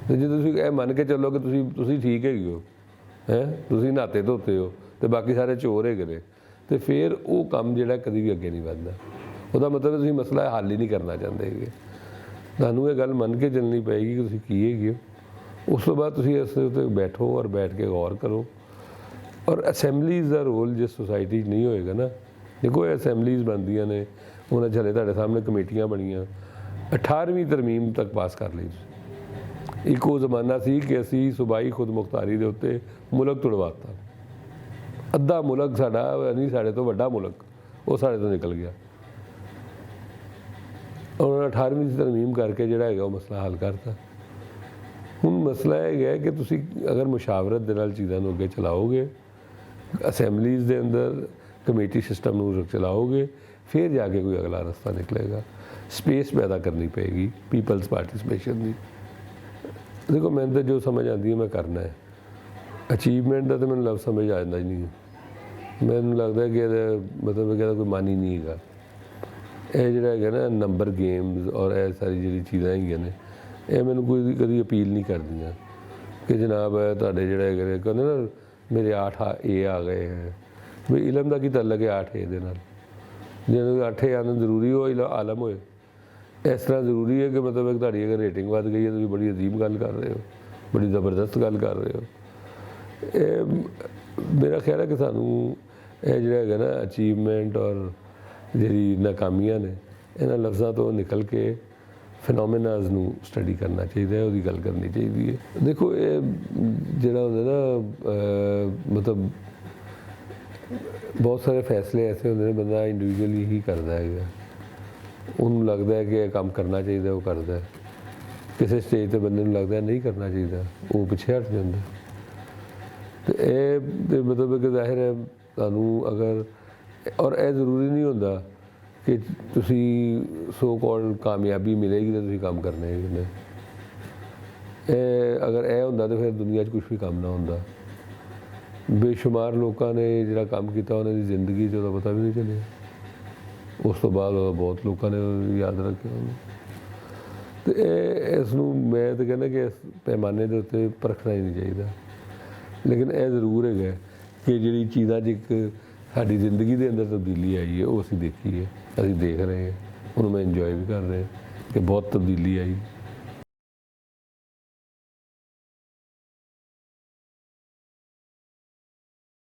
ਅਤੇ ਜੇ ਤੁਸੀਂ ਇਹ ਮੰਨ ਕੇ ਚੱਲੋ ਕਿ ਤੁਸੀਂ ਠੀਕ ਹੈਗੇ ਹੋ, ਤੁਸੀਂ ਨਹਾਤੇ ਧੋਤੇ ਹੋ ਅਤੇ ਬਾਕੀ ਸਾਰੇ ਚੋਰ ਹੈਗੇ ਨੇ, ਅਤੇ ਫਿਰ ਉਹ ਕੰਮ ਜਿਹੜਾ ਕਦੀ ਵੀ ਅੱਗੇ ਨਹੀਂ ਵੱਧਦਾ। ਉਹਦਾ ਮਤਲਬ ਤੁਸੀਂ ਮਸਲਾ ਹੱਲ ਹੀ ਨਹੀਂ ਕਰਨਾ ਚਾਹੁੰਦੇ ਹੈਗੇ। ਤੁਹਾਨੂੰ ਇਹ ਗੱਲ ਮੰਨ ਕੇ ਚੱਲਣੀ ਪਏਗੀ ਕਿ ਤੁਸੀਂ ਕੀ ਹੈਗੇ ਹੋ। ਉਸ ਤੋਂ ਬਾਅਦ ਤੁਸੀਂ ਇਸ ਉੱਤੇ ਬੈਠੋ ਔਰ ਬੈਠ ਕੇ ਗੌਰ ਕਰੋ। ਔਰ ਅਸੈਂਬਲੀਜ਼ ਦਾ ਰੋਲ ਜਿਸ ਸੁਸਾਇਟੀ 'ਚ ਨਹੀਂ ਹੋਏਗਾ ਨਾ, ਦੇਖੋ ਇਹ ਅਸੈਂਬਲੀਜ਼ ਬਣਦੀਆਂ ਨੇ, ਉਹਨਾਂ 'ਚ ਹਲੇ ਤੁਹਾਡੇ ਸਾਹਮਣੇ ਕਮੇਟੀਆਂ ਬਣੀਆਂ, 18ਵੀਂ ਤਰਮੀਮ ਤੱਕ ਪਾਸ ਕਰ ਲਈ। ਇੱਕ ਉਹ ਜ਼ਮਾਨਾ ਸੀ ਕਿ ਅਸੀਂ ਸੂਬਾਈ ਖੁਦਮੁਖਤਾਰੀ ਦੇ ਉੱਤੇ ਮੁਲਕ ਤੁੜਵਾਤਾ, ਅੱਧਾ ਮੁਲਕ ਸਾਡਾ ਨਹੀਂ, ਸਾਡੇ ਤੋਂ ਵੱਡਾ ਮੁਲਕ ਉਹ ਸਾਡੇ ਤੋਂ ਨਿਕਲ ਗਿਆ। ਉਹਨਾਂ 18ਵੀਂ ਤਰਮੀਮ ਕਰਕੇ ਜਿਹੜਾ ਹੈਗਾ ਉਹ ਮਸਲਾ ਹੱਲ ਕਰਤਾ। ਹੁਣ ਮਸਲਾ ਇਹ ਹੈ ਕਿ ਤੁਸੀਂ ਅਗਰ ਮੁਸ਼ਾਵਰਤ ਦੇ ਨਾਲ ਚੀਜ਼ਾਂ ਨੂੰ ਅੱਗੇ ਚਲਾਓਗੇ, ਅਸੈਂਬਲੀਜ਼ ਦੇ ਅੰਦਰ ਕਮੇਟੀ ਸਿਸਟਮ ਨੂੰ ਚਲਾਓਗੇ, ਫਿਰ ਜਾ ਕੇ ਕੋਈ ਅਗਲਾ ਰਸਤਾ ਨਿਕਲੇਗਾ। ਸਪੇਸ ਪੈਦਾ ਕਰਨੀ ਪਏਗੀ ਪੀਪਲਸ ਪਾਰਟੀਸਪੇਸ਼ਨ ਦੀ। ਦੇਖੋ ਮੈਨੂੰ ਤਾਂ ਜੋ ਸਮਝ ਆਉਂਦੀ ਹੈ ਮੈਂ ਕਰਨਾ ਹੈ। ਅਚੀਵਮੈਂਟ ਦਾ ਤਾਂ ਮੈਨੂੰ ਲਫ਼ਜ਼ ਸਮਝ ਆ ਜਾਂਦਾ ਹੀ ਨਹੀਂ। ਮੈਨੂੰ ਲੱਗਦਾ ਕਿ ਇਹਦਾ ਮਤਲਬ ਇਹਦਾ ਕੋਈ ਮਨ ਹੀ ਨਹੀਂ ਹੈਗਾ। ਇਹ ਜਿਹੜਾ ਹੈਗਾ ਨਾ ਨੰਬਰ ਗੇਮਸ ਔਰ ਇਹ ਸਾਰੀ ਜਿਹੜੀ ਚੀਜ਼ਾਂ ਹੈਗੀਆਂ ਨੇ, ਇਹ ਮੈਨੂੰ ਕੋਈ ਕਦੀ ਅਪੀਲ ਨਹੀਂ ਕਰਦੀਆਂ ਕਿ ਜਨਾਬ ਤੁਹਾਡੇ ਜਿਹੜਾ ਹੈਗੇ ਕਹਿੰਦੇ ਨਾ ਮੇਰੇ 8 ਏ ਆ ਗਏ ਹੈ। ਵੀ ਇਲਮ ਦਾ ਕੀ ਤਾਲੁਕ ਹੈ 8 ਏ ਦੇ ਨਾਲ? ਜਿਹਨੂੰ 8 ਏ ਆਉਣਾ ਜ਼ਰੂਰੀ ਹੋ ਆਲਮ ਹੋਏ। ਇਸ ਤਰ੍ਹਾਂ ਜ਼ਰੂਰੀ ਹੈ ਕਿ ਮਤਲਬ ਇੱਕ ਤੁਹਾਡੀ ਅਗਰ ਰੇਟਿੰਗ ਵੱਧ ਗਈ ਹੈ ਤੁਸੀਂ ਬੜੀ ਅਜ਼ੀਮ ਗੱਲ ਕਰ ਰਹੇ ਹੋ, ਬੜੀ ਜ਼ਬਰਦਸਤ ਗੱਲ ਕਰ ਰਹੇ ਹੋ। ਇਹ ਮੇਰਾ ਖਿਆਲ ਹੈ ਕਿ ਸਾਨੂੰ ਇਹ ਜਿਹੜਾ ਹੈਗਾ ਨਾ ਅਚੀਵਮੈਂਟ ਔਰ ਜਿਹੜੀ ਨਾਕਾਮੀਆਂ ਨੇ, ਇਹਨਾਂ ਲਫ਼ਜ਼ਾਂ ਤੋਂ ਨਿਕਲ ਕੇ ਫਿਨੋਮੀਨਾਜ਼ ਨੂੰ ਸਟੱਡੀ ਕਰਨਾ ਚਾਹੀਦਾ ਹੈ, ਉਹਦੀ ਗੱਲ ਕਰਨੀ ਚਾਹੀਦੀ ਹੈ। ਦੇਖੋ ਇਹ ਜਿਹੜਾ ਹੁੰਦਾ ਨਾ ਮਤਲਬ ਬਹੁਤ ਸਾਰੇ ਫੈਸਲੇ ਐਸੇ ਹੁੰਦੇ ਨੇ ਬੰਦਾ ਇੰਡੀਵਿਜੂਅਲੀ ਹੀ ਕਰਦਾ ਹੈਗਾ, ਉਹਨੂੰ ਲੱਗਦਾ ਹੈ ਕਿ ਇਹ ਕੰਮ ਕਰਨਾ ਚਾਹੀਦਾ ਉਹ ਕਰਦਾ। ਕਿਸੇ ਸਟੇਜ 'ਤੇ ਬੰਦੇ ਨੂੰ ਲੱਗਦਾ ਨਹੀਂ ਕਰਨਾ ਚਾਹੀਦਾ, ਉਹ ਪਿੱਛੇ ਹਟ ਜਾਂਦਾ। ਅਤੇ ਇਹ ਮਤਲਬ ਕਿ ਜ਼ਾਹਿਰ ਹੈ ਤੁਹਾਨੂੰ ਅਗਰ ਔਰ ਇਹ ਜ਼ਰੂਰੀ ਨਹੀਂ ਹੁੰਦਾ ਕਿ ਤੁਸੀਂ ਸੋ ਕਾਲਡ ਕਾਮਯਾਬੀ ਮਿਲੇਗੀ ਤਾਂ ਤੁਸੀਂ ਕੰਮ ਕਰਨੇ ਹੈਗੇ ਨੇ। ਇਹ ਅਗਰ ਇਹ ਹੁੰਦਾ ਤਾਂ ਫਿਰ ਦੁਨੀਆ 'ਚ ਕੁਛ ਵੀ ਕੰਮ ਨਾ ਹੁੰਦਾ। ਬੇਸ਼ੁਮਾਰ ਲੋਕਾਂ ਨੇ ਜਿਹੜਾ ਕੰਮ ਕੀਤਾ ਉਹਨਾਂ ਦੀ ਜ਼ਿੰਦਗੀ 'ਚ ਉਹਦਾ ਪਤਾ ਵੀ ਨਹੀਂ ਚੱਲਿਆ। ਉਸ ਤੋਂ ਬਾਅਦ ਬਹੁਤ ਲੋਕਾਂ ਨੇ ਯਾਦ ਰੱਖਿਆ ਉਹਨੂੰ। ਅਤੇ ਇਸ ਨੂੰ ਮੈਂ ਤਾਂ ਕਹਿੰਦਾ ਕਿ ਇਸ ਪੈਮਾਨੇ ਦੇ ਉੱਤੇ ਪਰਖਣਾ ਹੀ ਨਹੀਂ ਚਾਹੀਦਾ। ਲੇਕਿਨ ਇਹ ਜ਼ਰੂਰ ਹੈਗਾ ਕਿ ਜਿਹੜੀ ਚੀਜ਼ਾਂ 'ਚ ਇੱਕ ਸਾਡੀ ਜ਼ਿੰਦਗੀ ਦੇ ਅੰਦਰ ਤਬਦੀਲੀ ਆਈ ਹੈ ਉਹ ਅਸੀਂ ਦੇਖੀ ਹੈ, ਅਸੀਂ ਦੇਖ ਰਹੇ ਹਾਂ, ਉਹਨੂੰ ਮੈਂ ਇੰਜੋਏ ਵੀ ਕਰ ਰਿਹਾ ਕਿ ਬਹੁਤ ਤਬਦੀਲੀ ਆਈ।